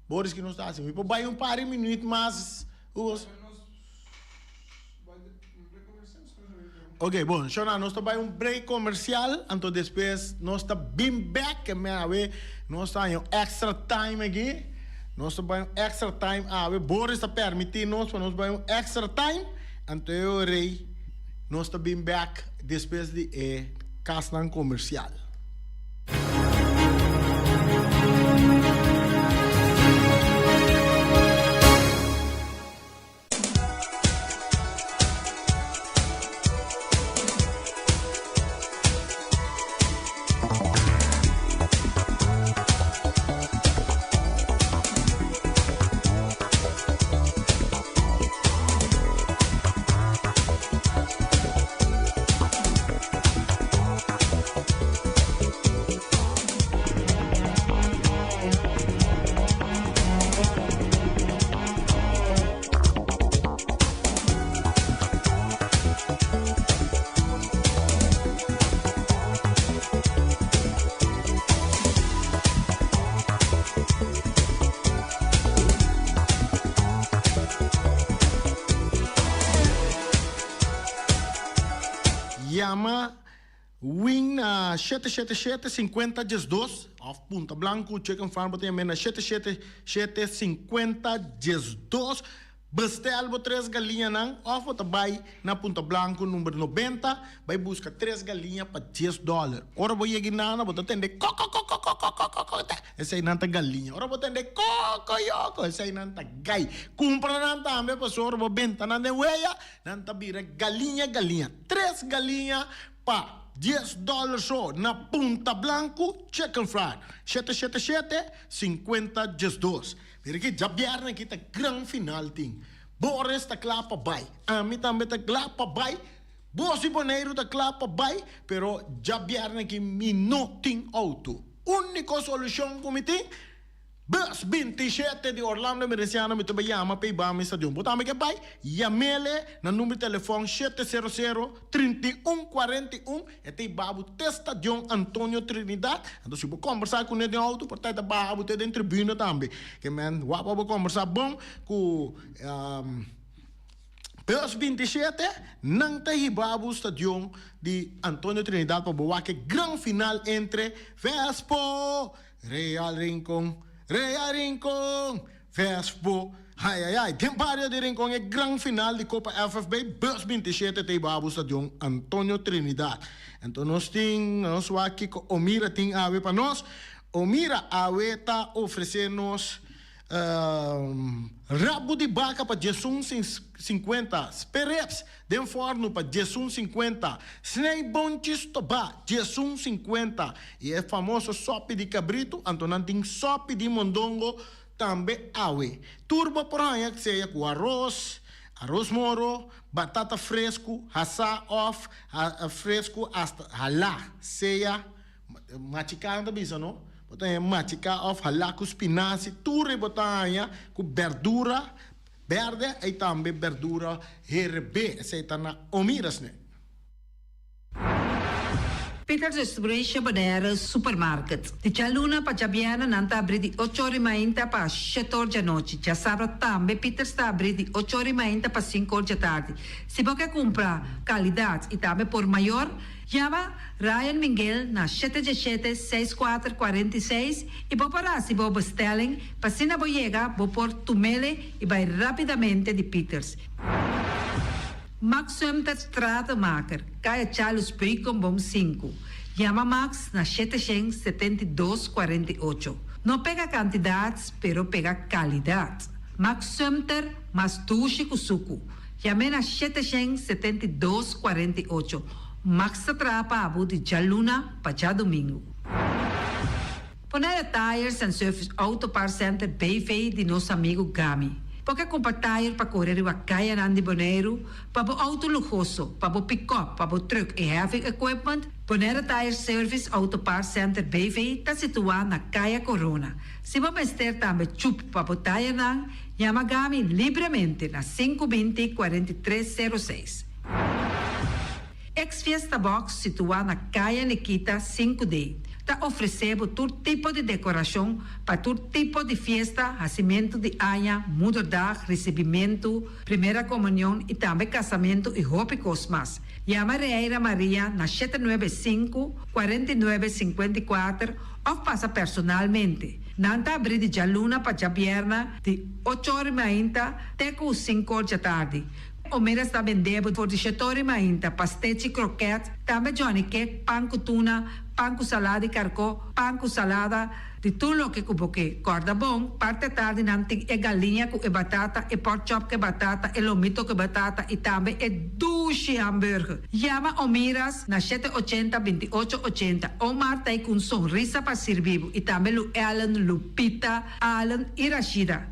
Boris que não está assim. Me vai par de minutos mais. Ok, bom, Shona, nós estamos em break comercial, então depois nós estamos bem back, que nós estamos em extra time aqui. Nós estamos em extra time, Boris está permitindo nós para nós em extra time, então eu rei, nós estamos bem back depois de Castan comercial. Yama Wing 777-50-2 of Punta Blanco Chicken Farm tem mena 777-50-2 bestel bo 3 galinhas nang of tabay na Punta Blanco número 90 vai buscar 3 galinhas para $10. Ora bo yeginana bo tende essa aí nanta galinha. Ora bo tende cocoyoco essa aí nanta gai. Compra nanta ambe pa sor bo benta na neweya nanta bira galinha 3 galinhas pa $10 só na Punta Blanco Chicken Fry 777-50-2. Pero que já viernes kita grand final ting. Boris ta klapa bay. Ami tambe ta klapa bay. Bosi Boneiro ta klapa bay. Pero já viernes que minuting auto. Único solução comité. Bus 27 de Orlando Mereciano me toba yama pe bami stadium. Botame que bay. Yamele na número de telefone 700-3141. Ete babu testa John Antonio Trinidad. Então se vou conversar com ele de auto, portanto babu te dentro tribuna também. Que man, wapa vou conversar bom com Bus 27, nang tahi babu stadium de Antonio Trinidad para boa que gran final entre Vespo, Real Rincon, Vespo, Tempario de Rincon é gran final de Copa FFB, Bus 27 tahi babu stadium Antonio Trinidad. Então nós temos aqui com Omira tem ave para nós. Omira ave tá oferecendo rabo de vaca para $50, spereps de forno para $50, snei bonchis toba $50 e é famoso sope de cabrito, então tem sope de mondongo também awe. Turbo por aí que seja com arroz, arroz moro, batata fresco, hasa off, fresco hasta halá, seja, machicando bisa, no? Botar machica off, halá com espinaci, tudo botar com verdura verde e também verdura herbe, essa tá na omiras, né? Peter's Distribution Bonaire Supermarket. Di Cialuna pa Giabiana nanta abri di 8 ore mainta pa 7 ore di notte. Già sabato tambe Peter sta abri di 8 ore mainta pa 5 ore di tardi. Si può che compra qualità e tambe por maior, chiama Ryan Miguel na 717-6446 e può parar si può bestelling pa sina boyega può por tumele e vai rapidamente di Peters. Max Sumter Stratenmaker, Kaya Charles Bacon Bom 5. Llama Max na 772-48. No pega cantidades, pero pega qualidade. Max Sumter, mas tushi kusuku. Llame na 772-48. Max atrapa abu de Jaluna pa já domingo. Ponere Tires and Service Auto Part Center BV de nosso amigo Gami. Porque compra tire para correr a caia nandi boneiro, para o auto luxuoso, para o pick-up, para o truck e heavy equipment, Bonera Tire Service Auto Parts Center BV está situado na Caia Corona. Se você estiver também chup para o tire nang, chama Gami livremente na 520-4306. Ex-Fiesta Box situado na Caia Nikita 5D. Está oferecendo todo tipo de decoração para todo tipo de festa, nascimento de anha, mudança, recebimento, primeira comunhão e também casamento e roupa e cosmas. Chama Reira Maria na 795-4954 ou passa personalmente. Nanta abrir de Jaluna para Jabierna de 8h30 até 5h da tarde. O mera está vendendo por 18h30 pastéis e croquetes, também Johnny Cake, pão com tuna, pão com salada e carcó, pão com salada, de tudo o que cuboque. Corda bom, parte tarde nanti é galinha com batata, e pork chop com batata, e lomito com batata, e também é duche hambúrguer. Chama o Miras na 780-2880, ou Marta com sorriso para servir, e também o Ellen, Lupita, Alan e Rashida.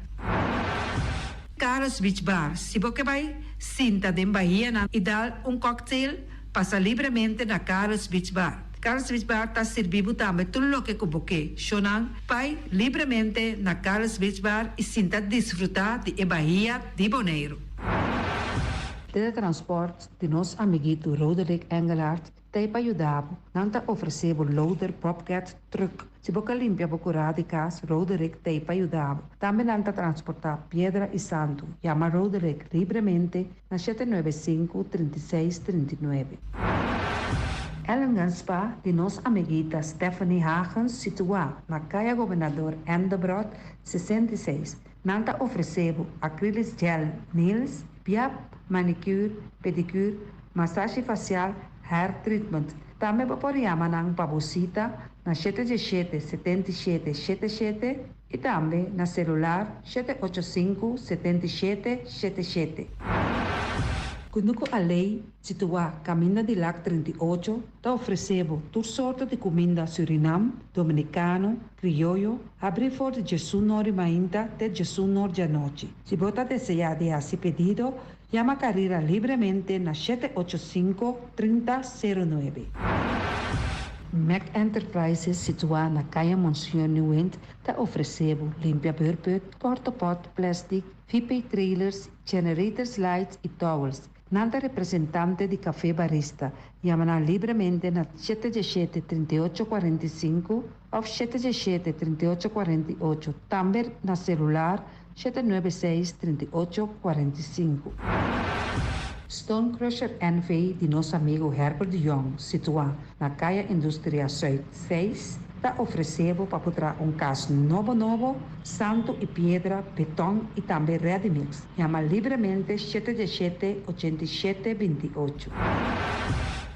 Carlos Beach Bar, se você vai sinta de Bahia e dar cocktail, passa livremente na Carlos Beach Bar. Carlos Beach Bar está servindo também tudo o que cuboque. Shonan, vai livremente na Carlos Beach Bar e sinta desfrutar de Bahia de Bonaire. Teletransport de nosso amiguito Roderick Engelhardt tem para ajudar. Nanta ofereceu loader Propcat truck. Se você limpia a procura de casa, Roderick tem para ajudar. Também nanta transportar pedra e santo. Chama Roderick livremente na 795-3639. Ellen Spa de nossa amiguita Stephanie Hagens situada na Caia Governador Endebrot 66. Nanta ofereceu acrylic gel, nails, piap, manicure, pedicure, massagem facial, hair treatment. Também pode chamar ng pabusita na 777-7777 e também na celular 785-7777. Kunuko Alei, situada Caminho de Lac 38, está oferecendo toda sorte de comida Suriname, dominicano, criollo, abrir for de Jesus Nori Mainta até Jesus Nori de noite. Se você deseja de fazer pedido, chama a carreira livremente na 785-3009. Mac Enterprises, situada na Caia Monsieur New Wind, está oferecendo limpia beurput, porta-pot, plastic, VIP trailers, generators lights e towels. Nanta representante de Café Barista, chama livremente na 717-3845 ou 717-3848, também na celular 796-3845. Stone Crusher NV de nosso amigo Herbert de Jong, situado na Caia Indústria Zuid 6, está oferecendo para botar caso novo, santo e pedra, betão e também ready mix. Chama livremente 717-8728.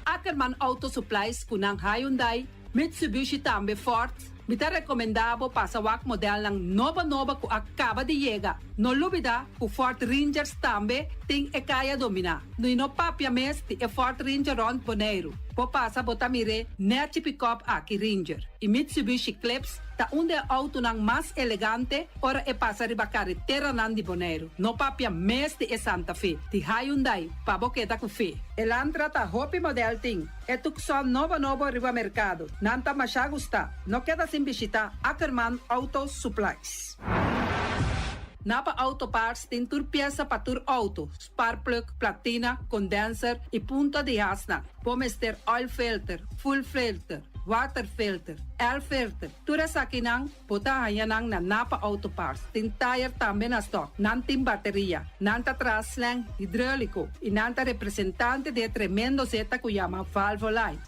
Ackerman Auto Supplies kunang Hyundai, Mitsubishi também Ford. Mita recomendado pasawak model ng nova ku acaba de llegar. No lubida ku Ford Rangers também tem e kaya domina. No papia mes ti e Ford Ranger on Bonaire. po pasa bota mire Nechi Pickup aqui Ranger e Mitsubishi Clips ta onde auto nang mas elegante ora e passa riba carretera nan di Bonaire no papia mes de Santa Fe di Hyundai pa boqueta com fe elantra ta hopi model ting e tukson novo riba mercado nanta masha gusta no queda sin visita Ackerman Auto Supplies. Napa Auto Parts tem tur pieza para tur auto, spark plug, platina, condenser e punta de asna. Vamos ter oil filter, full filter, water filter, air filter. Tura sa kinang, puta hayanang na Napa Auto Parts. Tem tire também na stock, nantim bateria, nanta traslang, hidráulico e nanta representante de tremendo zeta que chama Valvoline.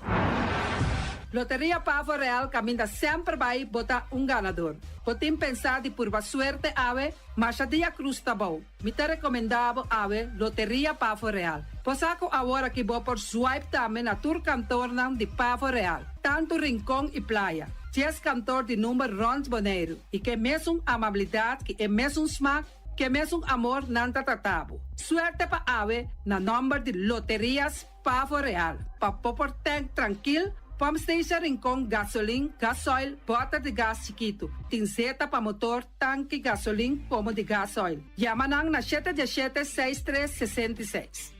Loteria Pavo Real caminha sempre vai botar ganador. Potem pensar de por suerte ave, mas a dia cruz tá bom. Me te recomendava ave Loteria Pavo Real. Posaco agora que vou por swipe também na tour cantor de Pavo Real. Tanto Rincón e Playa. Ties cantor de número Rons Bonaire. E que mesmo amabilidade, que é mesmo smack, que mesmo amor nanta tratabo. Suerte pa ave na número de Loterias Pavo Real. Pa popor tank tranquilo. Pump Station Rincón, gasolina, gasoil, bota de gás chiquito. Tinzeta para motor, tanque, gasolina, como de gasoil. Yamanang na 717-6366.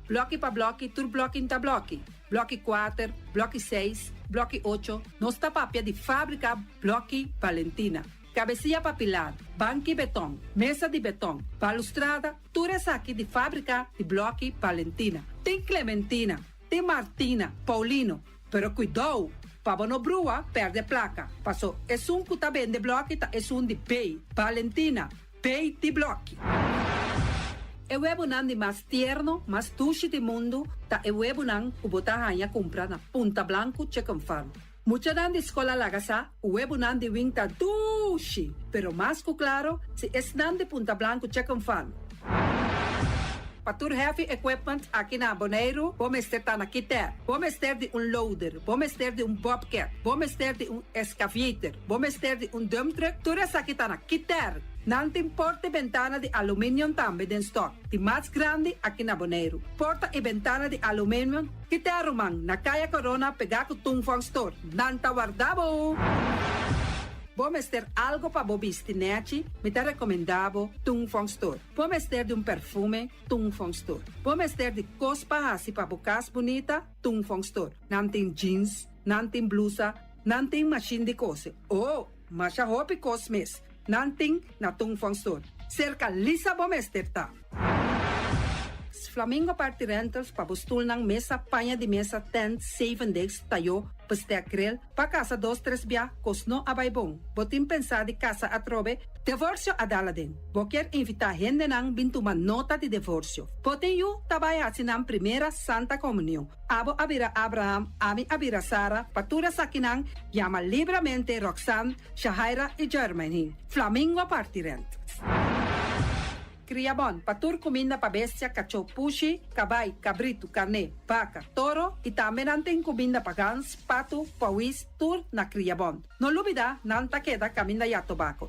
Bloque para bloque, tur bloque inta bloque. Bloque 4, bloque 6, bloque 8. Nossa papia de fábrica, bloque Valentina. Cabecilla papilar, banco betão, mesa de betão, balustrada, tudo isso aqui de fábrica de bloque Valentina. Tem Clementina. Tem Martina, Paulino, pero cuidado, para não brua, perde placa. Passou, é que tá bem de bloco, é de pay. Valentina, pay de bloco. É o ebunan de mais tierno, mais tuche do mundo, tá é o ebunan que botar rainha comprar na Punta Blanco Chicken Farm. Muita dan de escola lagasa, o ebunan de wing tá tuche, pero mais que claro, se é dan de Punta Blanco Chicken Farm. Patur heavy equipment aqui na Bonaire, vamos ter na Kiter, vamos ter de loader, vamos ter de bobcat, vamos ter de excavator, vamos ter de dump truck, tudo isso aqui na Kiter. Não tem porta e ventana de alumínio também em stock. De mais grande aqui na Bonaire. Porta e ventana de alumínio, Kiter Roman, na Caia Corona, pegar com Tungfang Store. Não tá guardado. Vamos ter algo para bobistinete, me te recomendava Tungfang Store. Vamos ter de perfume, Tungfang Store. Vamos ter de cospa assim para bocas bonita, Tungfang Store. Não tem jeans, não tem blusa, não tem machine de coser. Oh, mas a roupa cosmes, não tem na Tungfang Store. Cerca lisa vamos ter tá. Flamingo Party Rentals para bustul ng mesa, panha de mesa, tent, 7 days, tayo, pastea grill, pa casa 2-3 bia, kosno abay bong. Botin pensar de casa atrobe, divorcio adala din. Boker invita gente nang bintuman nota de divorcio. Botin yu tabay asinang primera Santa Comunión. Abo abira Abraham, ami abira Sara, patura sakinang, llama libremente Roxanne, Shahaira y Germany. Flamingo Party Rentals. Criabon, patur comida para bestia, cachorro, pushi, cabay, cabrito, carne, vaca, toro e também tem comida para gans, pato, pauis, tur na Criabon. Não olvida, não ta queda caminda ya tobacco.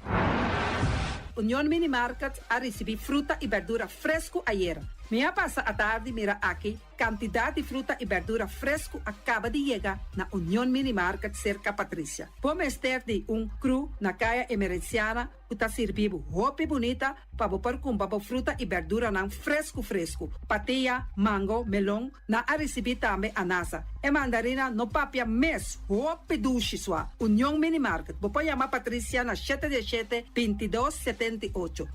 União Mini Market a receber fruta e verdura fresco ayer. Meia passa a tarde, mira aqui, quantidade de fruta e verdura fresco acaba de chegar na União Mini Market cerca Patrícia. Vamos ter de cru na caia emergenciana, que está servindo roupa bonita para pôr com fruta e verdura não fresco. Patia, mango, melão, na a receber também a nasa. E mandarina no papia mês, roupa duche sua. União Mini Market. Vou chamar Patrícia na 717-2278.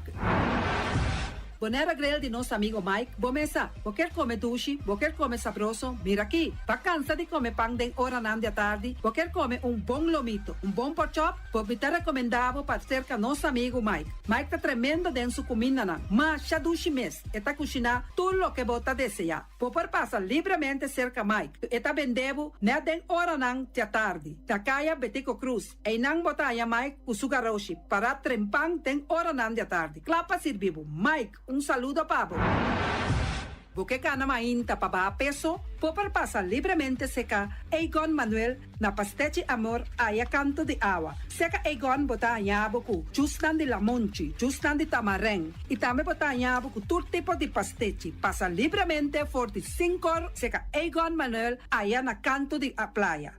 Bonera Grill de nosso amigo Mike, bomesa, quer comer duche, quer comer sabroso, mira aqui, pa cansa de comer pão de hora nan de tarde, quer comer bom lomito, bom pork chop, me te recomendava para cerca nosso amigo Mike. Mike tá tremendo dentro sua comida nan, mas já duche mês, eta cozinhar tudo o que bota desejar. Popor passa livremente cerca Mike, eta vendebo, ne den hora nan de tarde, da caia Betico Cruz, e nan botaya Mike com sugaroshi, para trempang den hora nan de tarde. Clapa servivo, Mike, saludo, Pablo. Buque cana mainta pa ba peso, popar pasa libremente seca Egon Manuel na pastechi amor aya canto de agua. Seca Egon bota anyaboku, justan de la monchi, justan de tamareng. Y también bota anyaboku tur tipo de pastechi. Pasa libremente for the 5 seca Egon Manuel aya na canto de a playa.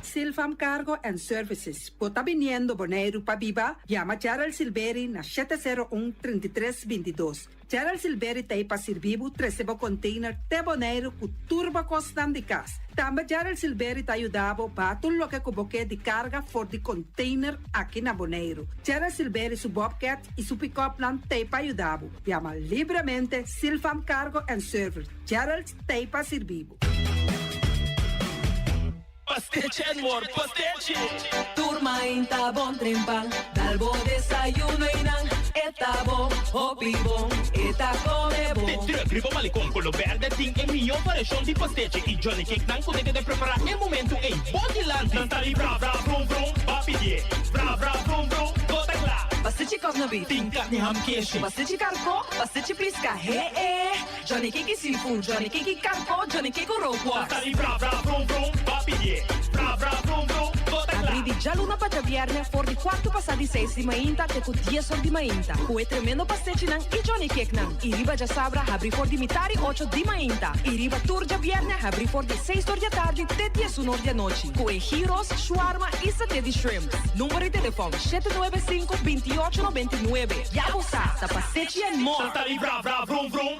Silfam Cargo and Services. Bota viniendo Bonaire pa Biba, llama Gerald Silveri na 701-3322. Gerald Silveri te pa servibu 13 container te Bonaire ku turba costan de cas. Também Gerald Silveri te ayudabo pa todo lo que cuboque de carga for de container aqui na Bonaire. Gerald Silveri su Bobcat e su pick-up plan te pa ayudabo. Llama libremente Silfam Cargo and Services. Gerald te pa servibu. Pastiche amor, pastiche. Turma inta bon trempal, dalbo desayuno inang, eta bon, hopi bon, eta come bon. Te trucrivo malicom con lo verde ting e mio variação de pastiche e Johnny Cake nan potete de preparar em momento em body land. Nantali bra bra brum brum, papidie, bra bra brum brum, gota lá. Pastiche kovna beef, Ting carne ham queijo. pastiche carco, pastiche pisca, Johnny Cake seafood, Johnny Cake carco, Johnny Cake roquas. Nantali bra bra brum brum, papidie, bra bra brum brum, gota lá. Abri di già l'una paggia viernes, for di quarto passati 6 di mainta, te con 10 ore di mainta. Kue tremendo pastiche nan e Johnny Cake nan. I riba già sabra, abri for di mitari 8 di mainta. I riba turgia viernes, abri for di 6 ore di tardi, te 10 ore di noci. Kue gyros, shawarma e satè di shrimp. Numero di telefono 795-2899. Ya usa, sa pastiche and more. Nantali bra bra brum brum.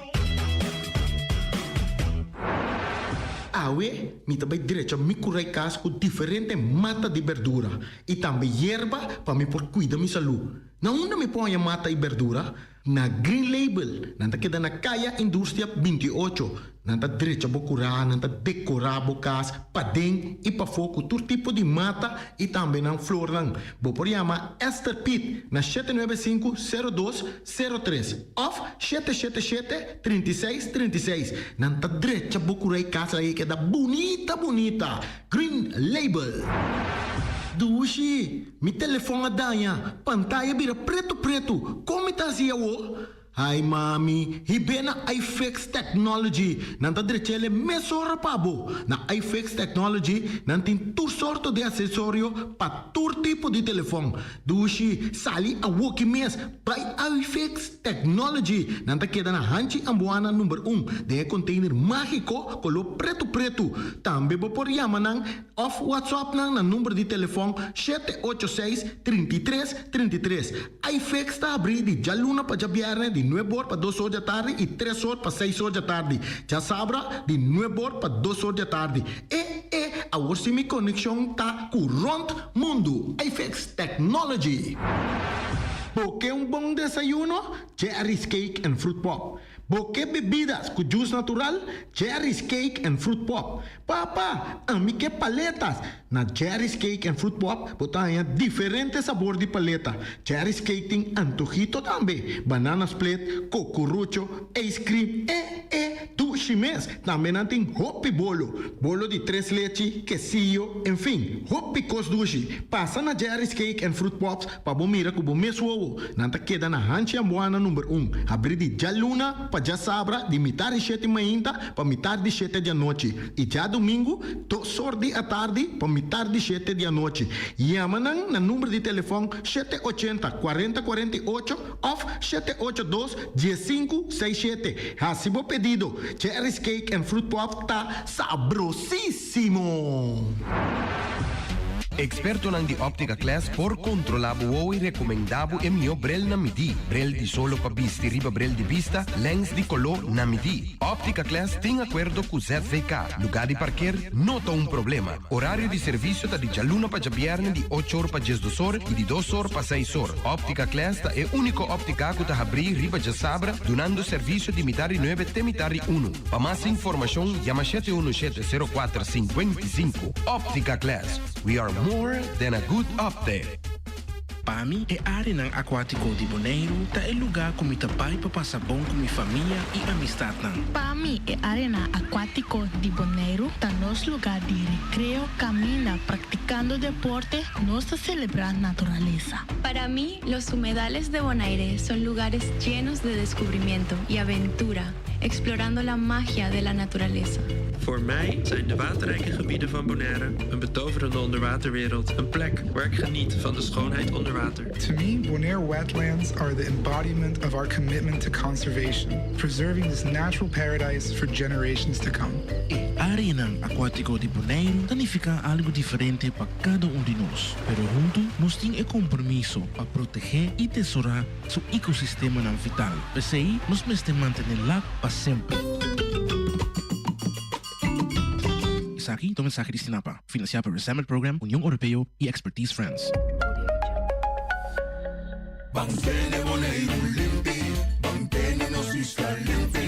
Awe, mi também direito a me curar casco diferente mata de verdura e também erva para me por cuidar da minha saúde. Na onde me põe a mata e verdura? Na Green Label, nanta queda na Caia Indústria 28. Nanta direito a curar, nanta decorar bocas, padem e para foco todo tipo de mata e também na flor lang. Vou por chama Esther Pitt na 795-0203 of 777-3636. Nanta direito a curar casa aí que é da bonita. Green Label. Dushi, mi telefone danha, pantalla vira preto. Como tá assim, Ai, mami, hibena iFix Technology. Nanta direito mesora pabo. Na iFix Technology, nantin tur sorto de acessório para tur tipo de telefone. Dushi, sali a woki mes by iFix Technology. Nanta queda na hanchi ambuana número 1. De container mágico colo preto. Também vou por chama nang off WhatsApp nang na número de telefone 786-3333. iFix está abrir de jaluna para viernes de 9 horas para 2 horas da tarde e 3 horas para 6 horas da tarde. Já sabra de 9 horas para 2 horas da tarde. A minha conexão tá com rond mundo. iFix Technology. Porque bom desayuno? Jerry's Cake and Fruit Pop. Porque bebidas com juice natural? Jerry's Cake and Fruit Pop. Papá, a mim que paletas. Na Jerry's Cake and Fruit Pop, botanha diferentes sabor de paleta. Jerry's Cake tem antojito também. Banana split, cocurucho, ice cream, tu chimes. Também tem hopi bolo. Bolo de 3 leite, quesillo, enfim. Hopi cos dushi. Passa na Jerry's Cake and Fruit Pops para bom mira com bom mesmo. Nanta queda na hanchi ambuana número 1. Abrir de jaluna para já sabra de mitar de 7 mainta para mitar de 7 da noite. E já domingo, 2 horas da tarde para mitar de 7 da noite. Yamanang na número de telefone 780-4048 of 782-1567. Hasibo pedido. Jerry's Cake and Fruit Pop tá sabrosíssimo. Experto nang di Optica Class por controlabo o recomendabo e mio brel na midi. Brel di solo pa bisti riba brel di vista, lens di color na midi. Optica Class tem acordo com ZVK. Lugar de parquear, nota um problema. Horário de serviço tá de jaluna pa jabierne di 8 horas pa 12 horas e di 2 horas pa 6 horas. Optica Class tá é único óptica que tá abrir riba de sabra, donando serviço de mitari 9 te mitari 1. Pa mais informação, llama 717-0455. Optica Class. We are more than a good update. PAMI é área ng aquático de Bonaire, tá é lugar com muita pai para passar bom com minha família e amistad nang. PAMI é área aquático de Bonaire, tá nos lugar de recreo, camina, practicando deporte, nos celebrar naturaleza. Para mí, los humedales de Bonaire son lugares llenos de descubrimiento y aventura. explorando la magia de la naturaleza. Voor mij zijn de waterrijke gebieden van Bonaire een betoverende onderwaterwereld. Een plek waar ik geniet van de schoonheid onder water. To me, Bonaire wetlands are the embodiment of our commitment to conservation, preserving this natural paradise for generations to come. Área ng Acuático de Bonaire significa algo diferente para cada uno de nós. Pero juntos, nos temos compromiso para proteger e tesorar seu ecossistema vital. Assim, nos mesmo manter lá para sempre. Aquí, tu mensaje de Sinapa, financiado por el Resettlement Program, Unión Europea y Expertise France. Bangkene Bonaire limpi, bangkene nos isla limpi.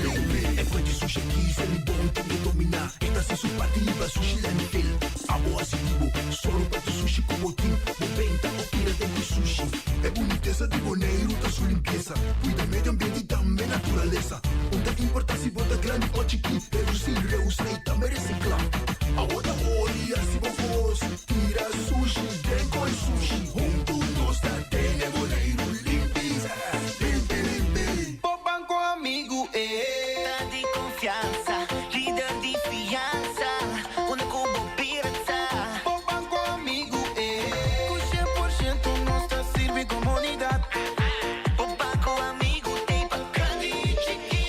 E poi di sushi chi se li bonti di domina. Esta se su partiva sushi landfill. Amo asitivo, solo per tu sushi como team. Moventa o tira de sushi. E boniteza di Bonaire da sua limpeza. Cuida medio ambiente e também natureza. Onde importa se bota grande ou chiqui. Reduzir, reusar e também reciclar. Agora olha se vos tira sushi, vem com sushi. Juntos nós tá tendo Bonaire limpi, limpi, limpi. O banco amigo tá de confiança, líder de fiança, onde como pirata. O banco amigo com 100% nós tá servindo comunidade. O banco amigo tem pra grande e chiqui.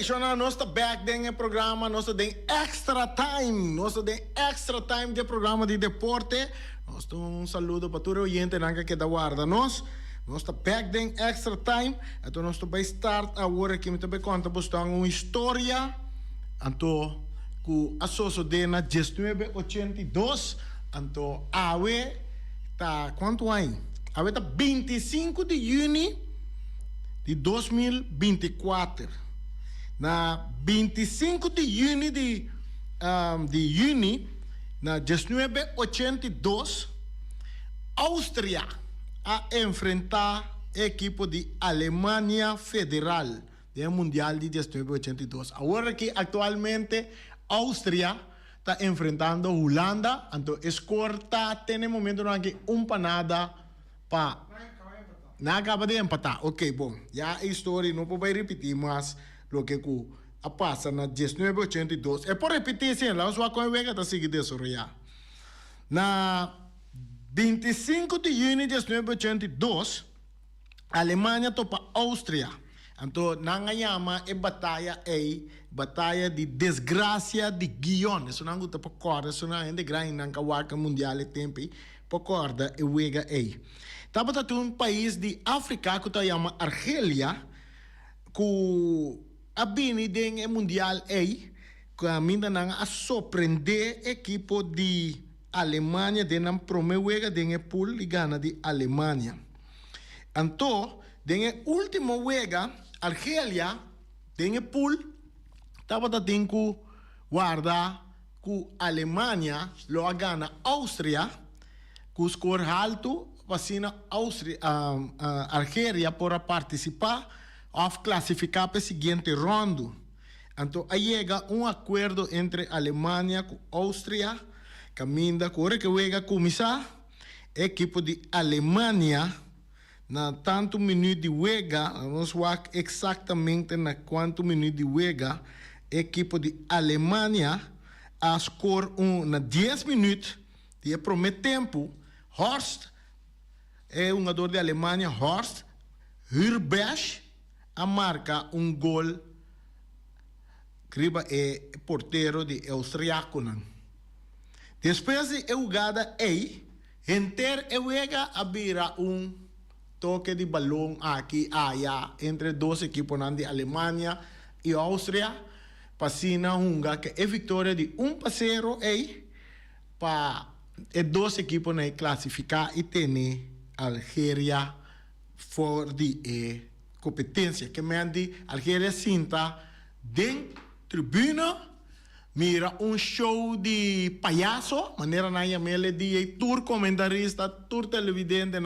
Shona, nós está back dentro do programa, nós tem extra time, de programa de deporte. Nós saludo para todo oyente que da guarda nós está back dentro extra time. Então nós vai start agora que me também conta uma história. Então que a socio de na 1982, então awe tá quanto aí? Awe tá 25 de junho de 2024. Na 25 de junho de junho, na 1982, Áustria a enfrentar a equipe de Alemanha Federal do Mundial de 1982. Agora que atualmente Áustria está enfrentando a Holanda, então escorta tem momento que panada para não acaba de empatar. Ok, bom, já a história não pode repetir, mas lo que passa na 1982. É por repetir, sim, lá só com a vega está seguindo desarrollar. Na 25 de junho de 1982, a Alemanha topa a Áustria. Então, na chama é batalha de desgraça de Guion. Isso não é para corda, isso não é de grande na Kawaka Mundial e tempo, para corda e vega aí. Tava um país de África que se chama Argélia, que a bini den mundial que a minda a surpreender equipo de Alemanha de na promovega den pool e gana de Alemanha. Então, den último wega Argélia den pool tava da tenku guarda que Alemanha lo gana Áustria com score alto vacina Argélia para participar of classificar para a seguinte ronda. Então, aí chega acordo entre Alemanha e Áustria, caminha com o que chega começar, a equipe de Alemanha, na tanto minuto de wega, vamos ver exatamente na quanto minuto de wega, a equipe de Alemanha a score na 10 minutos, de primeiro tempo, Horst, é um jogador de Alemanha, Horst, Hurbesch a marca gol criba porteiro de austriaco. Depois de jogada Inter juega a vira toque de balão aqui allá entre dois equipos de Alemanha e Áustria. Passina que é vitória de 1-0 para dois equipos classificar e ter Algéria fora de competência. Que mande Algéria sinta dentro tribuna mira show de palhaço, maneira na yamele de tour comentarista, tour televidente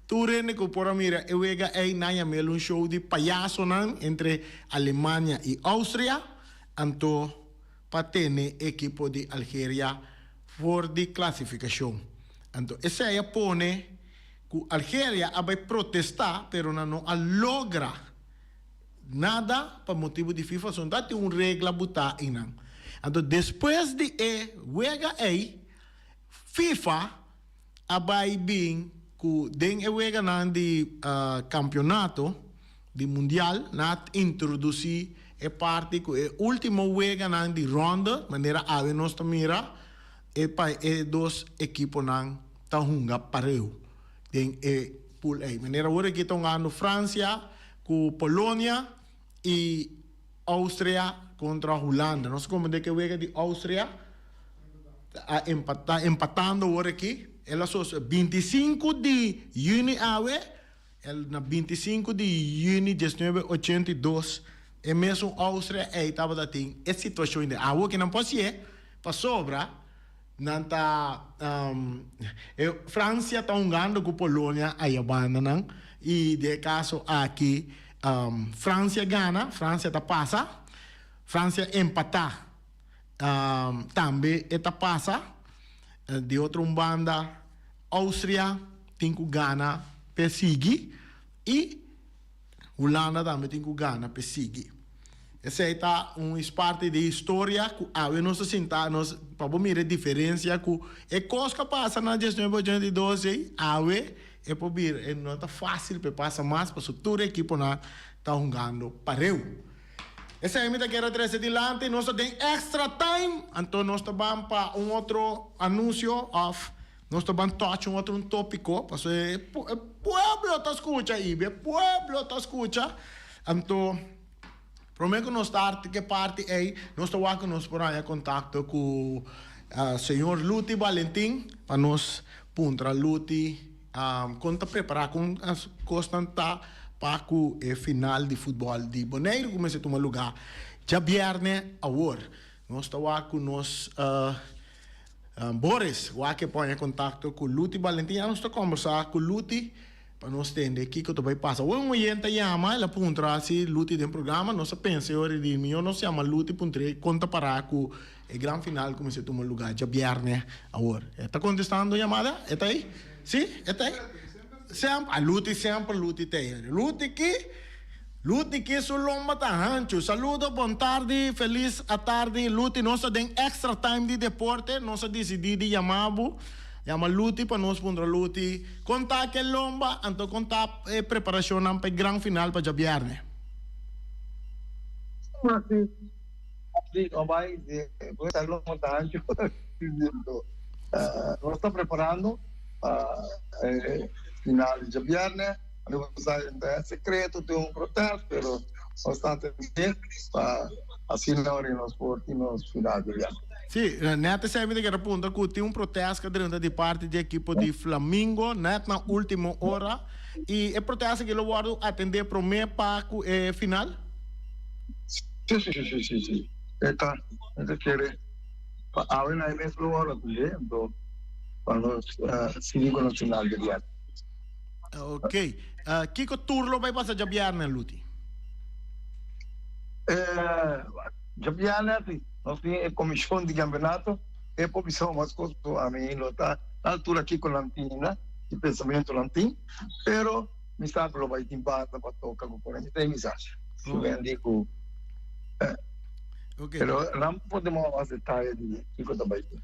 tour que por mira ega na yamele show de palhaço entre Alemanha e Áustria, anto patene equipo de Algéria for de classificação. Anto essa aí pone que Algéria vai protestar, pero não logra nada para motivo de FIFA, só tem regra botar inang. Então, depois de juega FIFA vai bem que den juega de campeonato de mundial na introduzir parte que último juega de ronda, maneira ave nós mira para dois equipos tá junga pareu. Den pool A. Maneira agora que estão ganhando França com Polônia e Áustria contra Holanda. Nós como de que juega de Áustria empatando agora aqui. Ela só 25 de junho na 25 de junho de 1982 e mesmo Áustria estava da tem essa situação de água que não pode ser para sobra. França está jogando com Polônia aí a banda e de caso aqui França ganha, França passa, França empata, também passa, de outra banda, Áustria tem que ganhar, perseguir, e Holanda também tem que ganhar, perseguir. Essa é uma parte de história que nós sentamos para ver a diferença que é coisa que passa na 1982 é para ver, não é fácil para passar mais para toda a equipe está jogando pareu. Essa é a minha quero trazer adiante, nós temos extra time, então nós vamos para outro anúncio nós vamos touch outro tópico, porque o pueblo está escuta aí, o pueblo está escuta, então prometo que nós estamos que parte aí, nós estamos por contato com o senhor Luti Valentim, para nós puntra Luti quando preparar com as constantes para o final de futebol de Bonaire, começa a tomar lugar já viernes agora. Nós estamos com nós Boris, que põe em contato com Luti Valentim, nós estamos conversar com Luti para nós entender o que vai passar. Um gente chama, ela puntra se Luti tem programa, nós pensamos de mim, nós chama Luti puntre conta para com o grande final começa a tomar lugar já viernes agora. Está contestando a chamada? Está aí? Sim? Está aí? Sempre, Luti tem. Luti que su lomba tá rancho. Saludo, bom tarde, feliz a tarde. Luti, nós tem extra time de deporte, nós decidimos chamar Luti para nós pôr Luti. Contar que lomba, então contar preparação para o grande final para viernes. Sim, vai, lomba tá rancho. Nós estamos preparando final de viernes, é secreto, tem protesto, pero nós estamos para assinar nos esportes final de viernes. Sim, neta sempre que aponta que tem protesto dentro de parte da equipe de Flamengo, na última hora, e é protesto que eu vou atender para o meu paco final? Sim. Está querendo, agora na mesma hora também, então, para nós seguir com o final de viernes. Ok. Que turno vai passar já viernes, Luti? Já viernes, nós temos a comissão de campeonato, é por isso mais coisa a mim, está na altura aqui com Lantina, de pensamento Lantin, pero me está para vai timbar para tocar com a gente tem mensagem. Eu digo, pero não podemos mais detalhes de que coisa vai ter.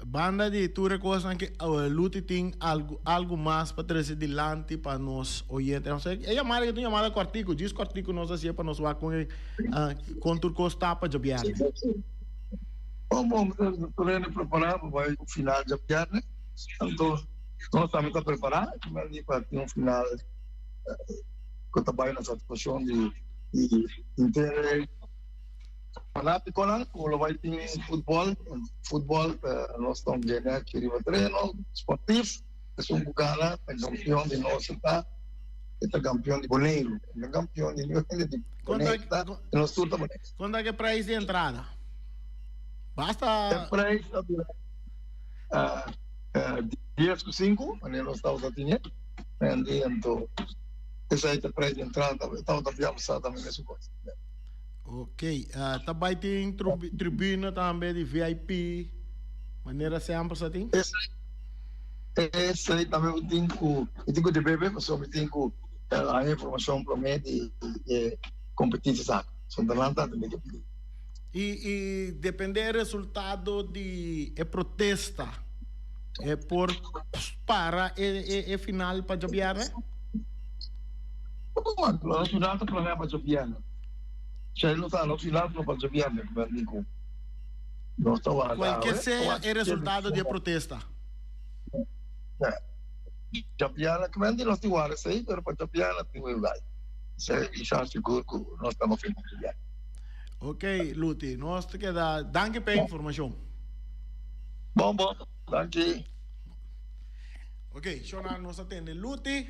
banda de tu recosta que Luti tem algo mais para trazer delante para nós oyentes. Não sei, é chamada que tu chamada quartico, diz quartico nós assim para nós lá com tu costa para jabiar. Bom, estou preparado para o final de jabiar, né? Então, nós estamos preparados para ter um final que trabalha na situação de inteiro. Fanático lá, quando vai ter futebol, nós estamos vendo aqui no treino, esportivo, é um bocado, é campeão de nós, tá? É campeão de Boneiro, é campeão de Boneiro, tá? Nós tudo também. Quando é que é preço de entrada? Basta... É preço, 10,5, mas nós estamos a ter, então, esse aí é o preço de entrada, estamos a ver também nessa coisa. Ok, também tem tribuna também de VIP, maneira sempre assim? Esse aí também eu tenho de bebê, mas eu tenho a informação para mim de competir, sabe? São da Landa também que pedir. E depender do resultado de protesta, para o final para jogar, né? O resultado para para jogar. Se não está no final, não pode jogar, né? Qualquer seja o resultado de protesta. Japiana, que vem de nós iguais aí, mas para Japiana tem um lugar. Isso é seguro que nós estamos fazendo Japiana. Ok, Luti, nós te queda. Danke pela informação. Bom, danke. Ok, Shona, nós atende Luti.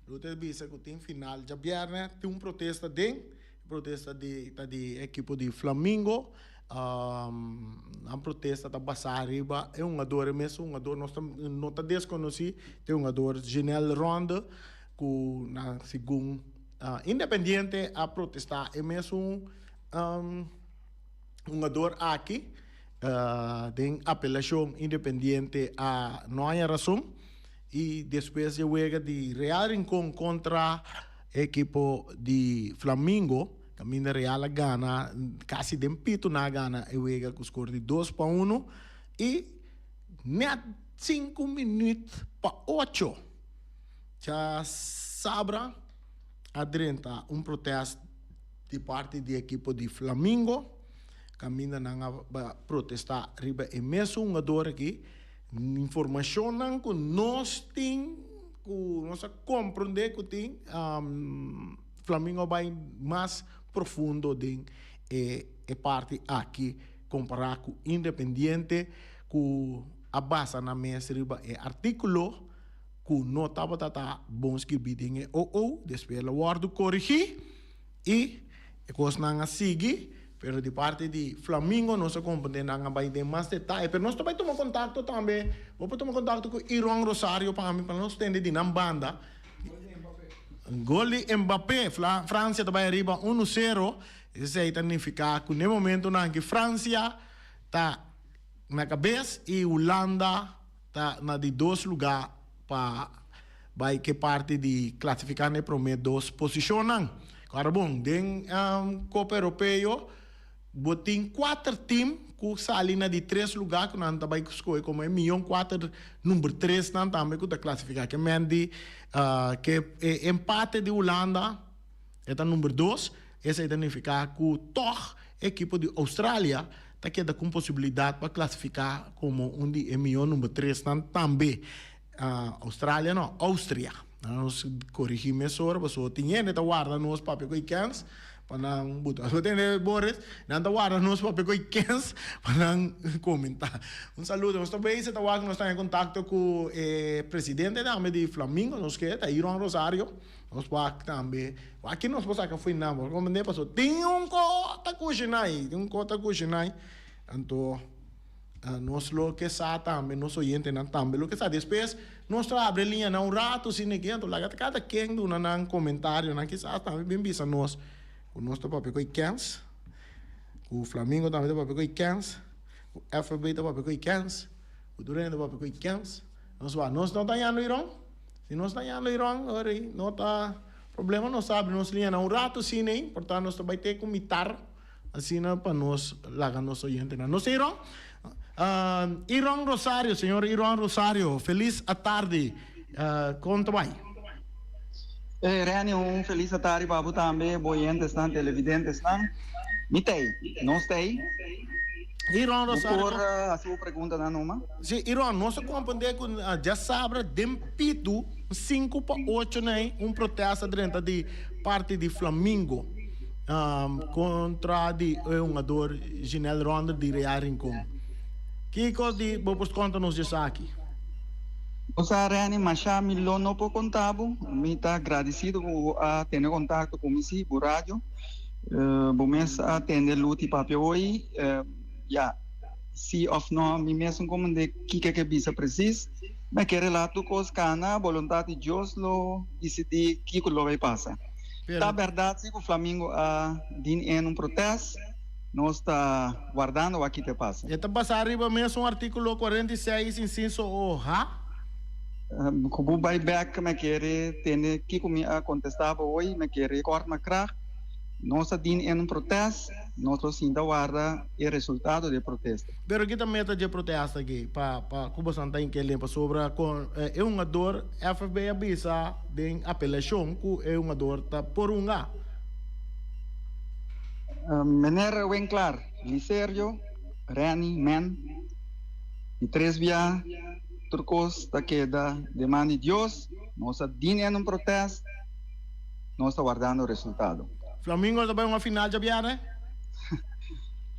Luti disse que tem final Japiana, tem protesta de equipe de Flamengo. A protesta da Bassa Arriba é um jogador mesmo, nós não está desconhecido, tem um jogador Ginel Ronda que na segundo independente a protestar é mesmo um jogador aqui tem apelação independente a não há razão e depois chega de Real Rincón contra a equipe de Flamengo. Caminho Real gana, quase de pito na gana, e wega com score de 2-1 e net 5 minutos para 8. Já sabra adrenta protesto de parte da equipe de Flamengo. Caminho na protestar riba e mesmo um jogador aqui. Informação que nós temos, que nós compreendemos que tem Flamengo vai mais profundo de parte aqui comparado com Independiente que a base na mesa é artículo que não estava bom escrito em depois o guardo corrigir e coisa não seguir pero de parte de Flamengo nós compreendemos vai ter mais detalhes pero nós também tomamos contato também vou tomar contato com Iron Rosario para nós ter de nam banda. Gol de Mbappé, França também arriba 1-0. Isso aí significa que no momento que França está na cabeça e Holanda está na de 2 lugares para vai que parte de classificar ne para 2 posicionam. Agora bom, den Copa Europeu, botem 4 times que saem de 3 lugares que não também escolhe como é milhão 4 número 3 não também que está classificar que mendi que empate de Holanda é número 2 esse significa que toch equipe de Austrália está queda com possibilidade para classificar como de milhão número 3 não também Austrália não Áustria nós corrigimos isso agora mas tinha neta guarda nos papel que cans para não botar só tem Boris não tá guarda nos papel que cans para não comentar saludo nós também se tá nós estamos em contato com o presidente de Flamengo nós que é Iron Rosario nós também aqui nós passamos que foi não como nem passou tem cota cozinhai então nós lo que sabe também nós oyente não também lo que sabe depois nós abre linha não rato se ninguém então lá cada quem do não comentário não que sabe também bem bisa nós o nosso papel que cans o Flamengo também tem papel que cans o FB tem papel que cans o Durante tem papel que cans nós não está ganhando Irão se nós está ganhando Irão não está problema nós abre nós linha não rato se nem portanto nós vai ter que imitar assim para nós lá nós oyente não sei Irão Iron Rosario, senhor Iron Rosario, feliz à tarde. Conta vai. Reni, feliz à tarde para você também, boientes, televidentes, mitei, não sei. Iron Rosario. Por a sua pergunta na numa? Sim, Iron, nós compreendemos que já sabe, dempito 5 para 8, né? Protesto dentro de parte de Flamengo contra um jogador Ginel Ronda de Real Rincón. Que coisa de vos conta-nos disso aqui? Osa Reni, mas já me não por contabo, me está agradecido a ter contato com você por rádio. Bom mês a atender luta papel hoje. Se of não me mesmo como de que bisa precisa, mas que relato com os cana, vontade de Deus lo decidir que lo vai passar. Tá verdade se o Flamengo em protesto, nós está guardando aqui te passa. Está passando arriba mesmo artículo 46 inciso O, como vai back me querer ter que contestar hoje, me querer cortar crack. Nós em protesto, nós ainda guarda o resultado do protesto. Pero kita meta de protesto aqui, para Cuba Santa em que limpa sobre um ador FB avisa de apelação que um ador tá por Maneira bem claro, Licerio, Reni, Men, e 3 via turcos da queda demanda de Deus, nós em protesto, nós está guardando o resultado. Flamengo também uma final de biara?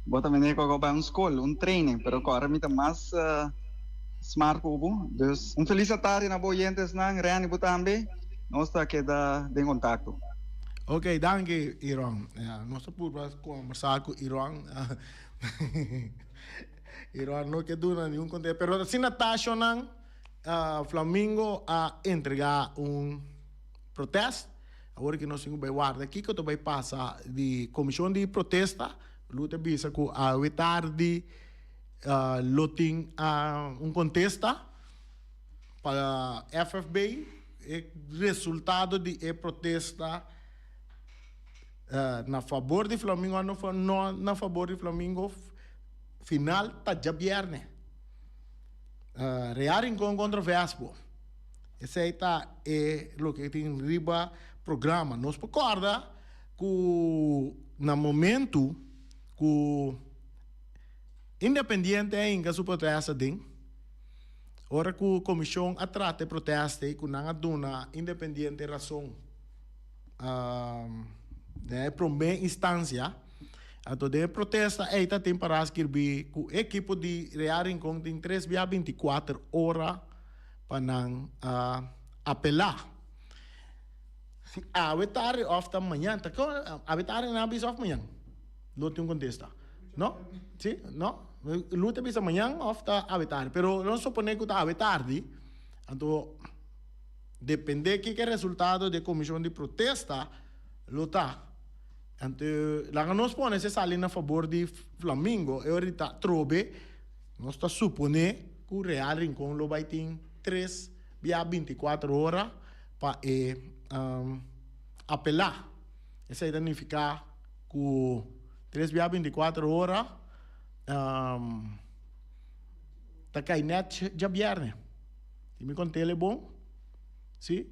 Bota também com uma escola, training, pero agora me tá mais smart cubo. Dus feliz tarde na boientes na Reni também. Nós está aqui em contato. Ok, danke Iran. Nós podemos conversar com Iran. Iran não quer dar nenhum conteúdo, pero se Natasha não Flamengo a entregar protesto. Agora que nós temos que guardar aqui, que também passa de comissão de protesta, luta bisa com a tarde, loting contesta para FFB, resultado de protesta na favor de Flamengo, não na favor de Flamengo, final tá já viernes. Real Rincón contra Vespo. Esse aí tá o que tem riba programa. Nós recorda que no momento que independente ainda su protesta din, ora que a comissão atrate protesta e que não dona independente razão primeira instância, então de protesta aí tá tem para escrever que o equipo de Real Rincón tem 3 via 24 horas para não apelar. A tarde of da manhã, tá? A tarde na bis of manhã. Não tem contesta. Não? Sim? Não? Luta bis manhã of da a tarde. Pero não supone que tá a tarde. Então, depende que é resultado da comissão de protesta, luta. Então, lá nós põe se sale na favor de Flamengo, e ahorita trobe, nós está supone que o Real Rincón lo vai ter 3 via 24 horas para apelar. Isso aí significa que 3 via 24 horas tá net já viernes. E me contei ele bom? Sim?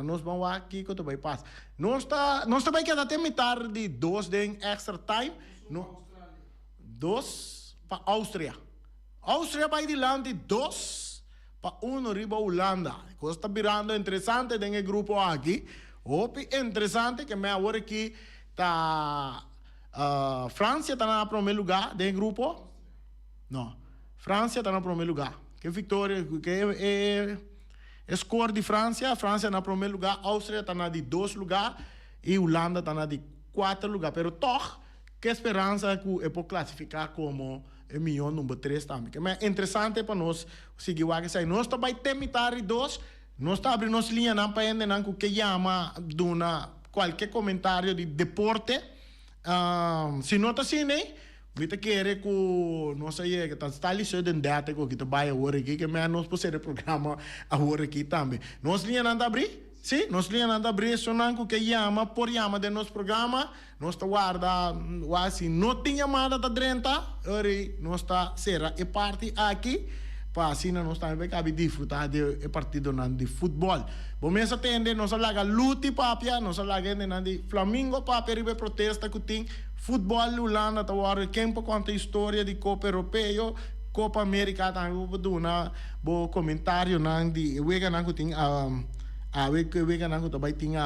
Nós vamos aqui que tu vai passar. Nós vai quedar até metade de 2 de extra time. 2 para Áustria. Áustria vai adiante 2 para 1 riba Holanda. Coisa está virando interessante nesse grupo aqui. Opi interessante que me agora aqui tá França está no primeiro lugar desse grupo. Não. França está no primeiro lugar. Que vitória, que score de França no primeiro lugar, Áustria está na de 2 lugar e Holanda está na de 4 lugar. Pero toch, que esperança que eu posso classificar como melhor número 3 também. Que é interessante para nós seguir o que sai. Nós também temos metade 2, nós estamos abrindo nossa linha para entender o que chama qualquer comentário de deporte. Se não está assim, né? Kita kere ko no saya kita stali so den data ko kita buy a work ki que me nos posere programa a work ki tambe. Nos linha nanda abri? Sim, nós temos a pressionando que chama por chama de nosso programa. Nós está guarda, assim, não tem chamada da drenta, nós está será e parte aqui, para assim nós também cabe desfrutar de partido de futebol. Começa a atender, nós laga luti papia, nós laga de Flamengo papia ribe protesta que tem futebol Holanda tá agora quem conta história de Copa Europeu, Copa América tá duna bo comentário de wega que tem wega que também tem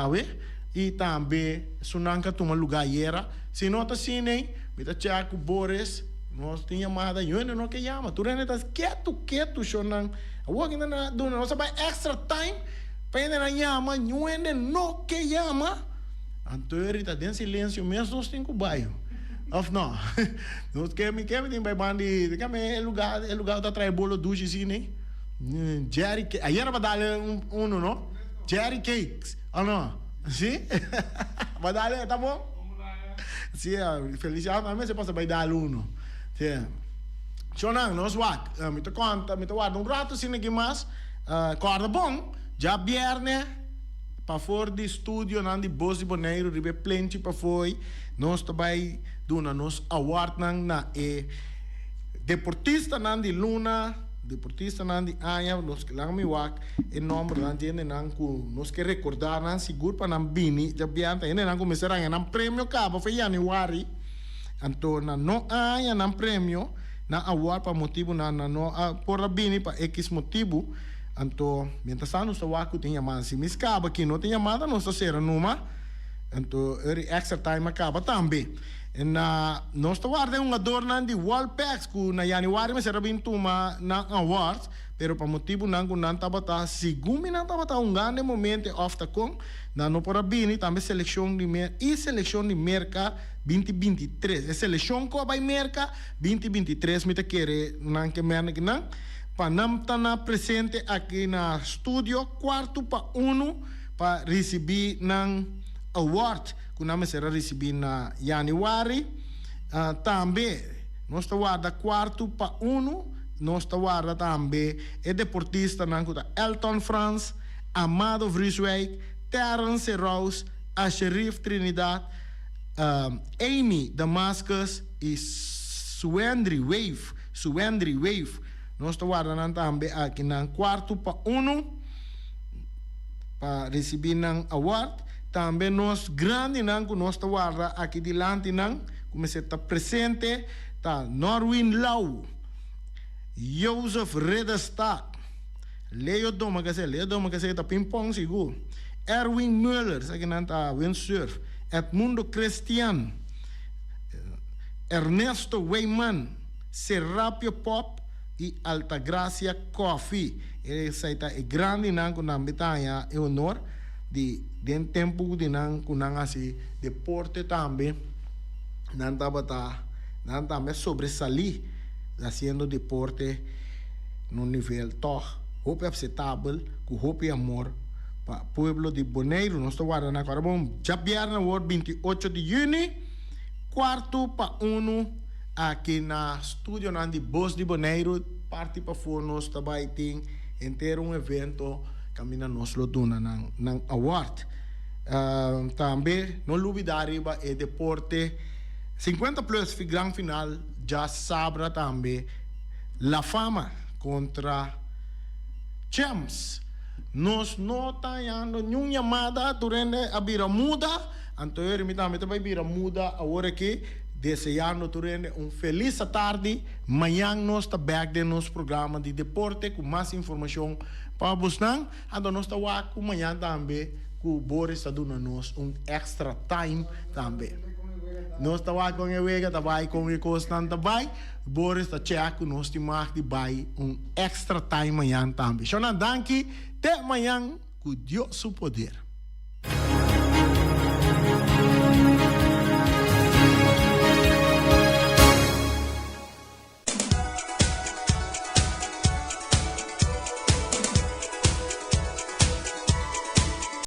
e também sunanka toma lugar era se nota assim nem mita chaco Boris nós tinha chamada eu não que chama tu rende tas quieto shonan walking na dona nós vai extra time pende na chama eu não que chama anterior tá dentro silêncio mesmo nós tem que bairro of não nós que me tem vai bandi que me lugar da trai bolo duche assim nem Jerry aí era para dar não Jerry Cakes não sim? Vai dar, tá bom? Sim, Feliciano, mas você passa vai dar aluno. Sim. Shonan, nós wak, me te conta, me te guarda rato sim aqui mais. Corda bom, já viernes para fora de estúdio nan de Bos de Bonaire, ribe plenty para foi. Nós também dona nos award na deportista nan de Luna. Deportista nan di aya nos que lang mi wak en nombre nan tiene nan ku nos que recordar nan sigur pa nan bini ja bianta ene nan começar nan premio cabo fe Januari anto na no aya nan premio na award pa motivo na no por la bini pa x motivo anto mientras tanto sa waku tinha man si miscaba que não tinha mada nos ser numa anto extra time acaba também na nós guarda adornan de wallpacks que na Januari me será bintuma na awards pero para motivo não não tabata segumi não tabata grande momento after com na no por bini também seleção de merca 2023 seleção ko vai merca 2023 me te querer não que merna que não para não tá na presente aqui na estúdio quarto para para receber nan award que nós será receber na Januari também nós guarda quarto para nós guarda também deportista nan kuta Elton France, Amado Vriswijk, Terence Rose, Asherif Trinidad, Amy Damascus e Suendri Wave nós guarda nan também aqui na quarto para para receber nan award. Também nós grande não nós guarda aqui delante não como se está presente tá Norwin Lau, Joseph Redestad, Leo Doma que se tá ping-pong seguro, Erwin Müller que não tá windsurf, Edmundo Cristian, Ernesto Weyman, Serapio Pop e Altagracia Coffee. Essa tá grande não com na Betânia é honor de tempo de nan kunang assim deporte também nan também sobresalir haciendo deporte no nível top hope aceitável com hope amor para pueblo de Bonaire nós estamos guardando agora bom já viernes 28 de junho quarto para aqui na estúdio nan de Bos de Bonaire parte para fora nós também tem inteiro evento camina nos lo duna ng award. Também não olvidar o deporte 50 plus gran final já sabra também La Fama contra Champs. Nós não estamos nenhuma chamada durante a bira muda. Anterior me também bira muda agora que desejando durante feliz tarde. Amanhã nós está back de nosso programa de deporte com mais informação para buscar. Então nós está lá com amanhã também com o Boris está dando nos extra time também. Nós está lá com a Wega, também com o Constant também. Boris está check nós temos de vai extra time amanhã também. Então danke até amanhã com Deus o poder.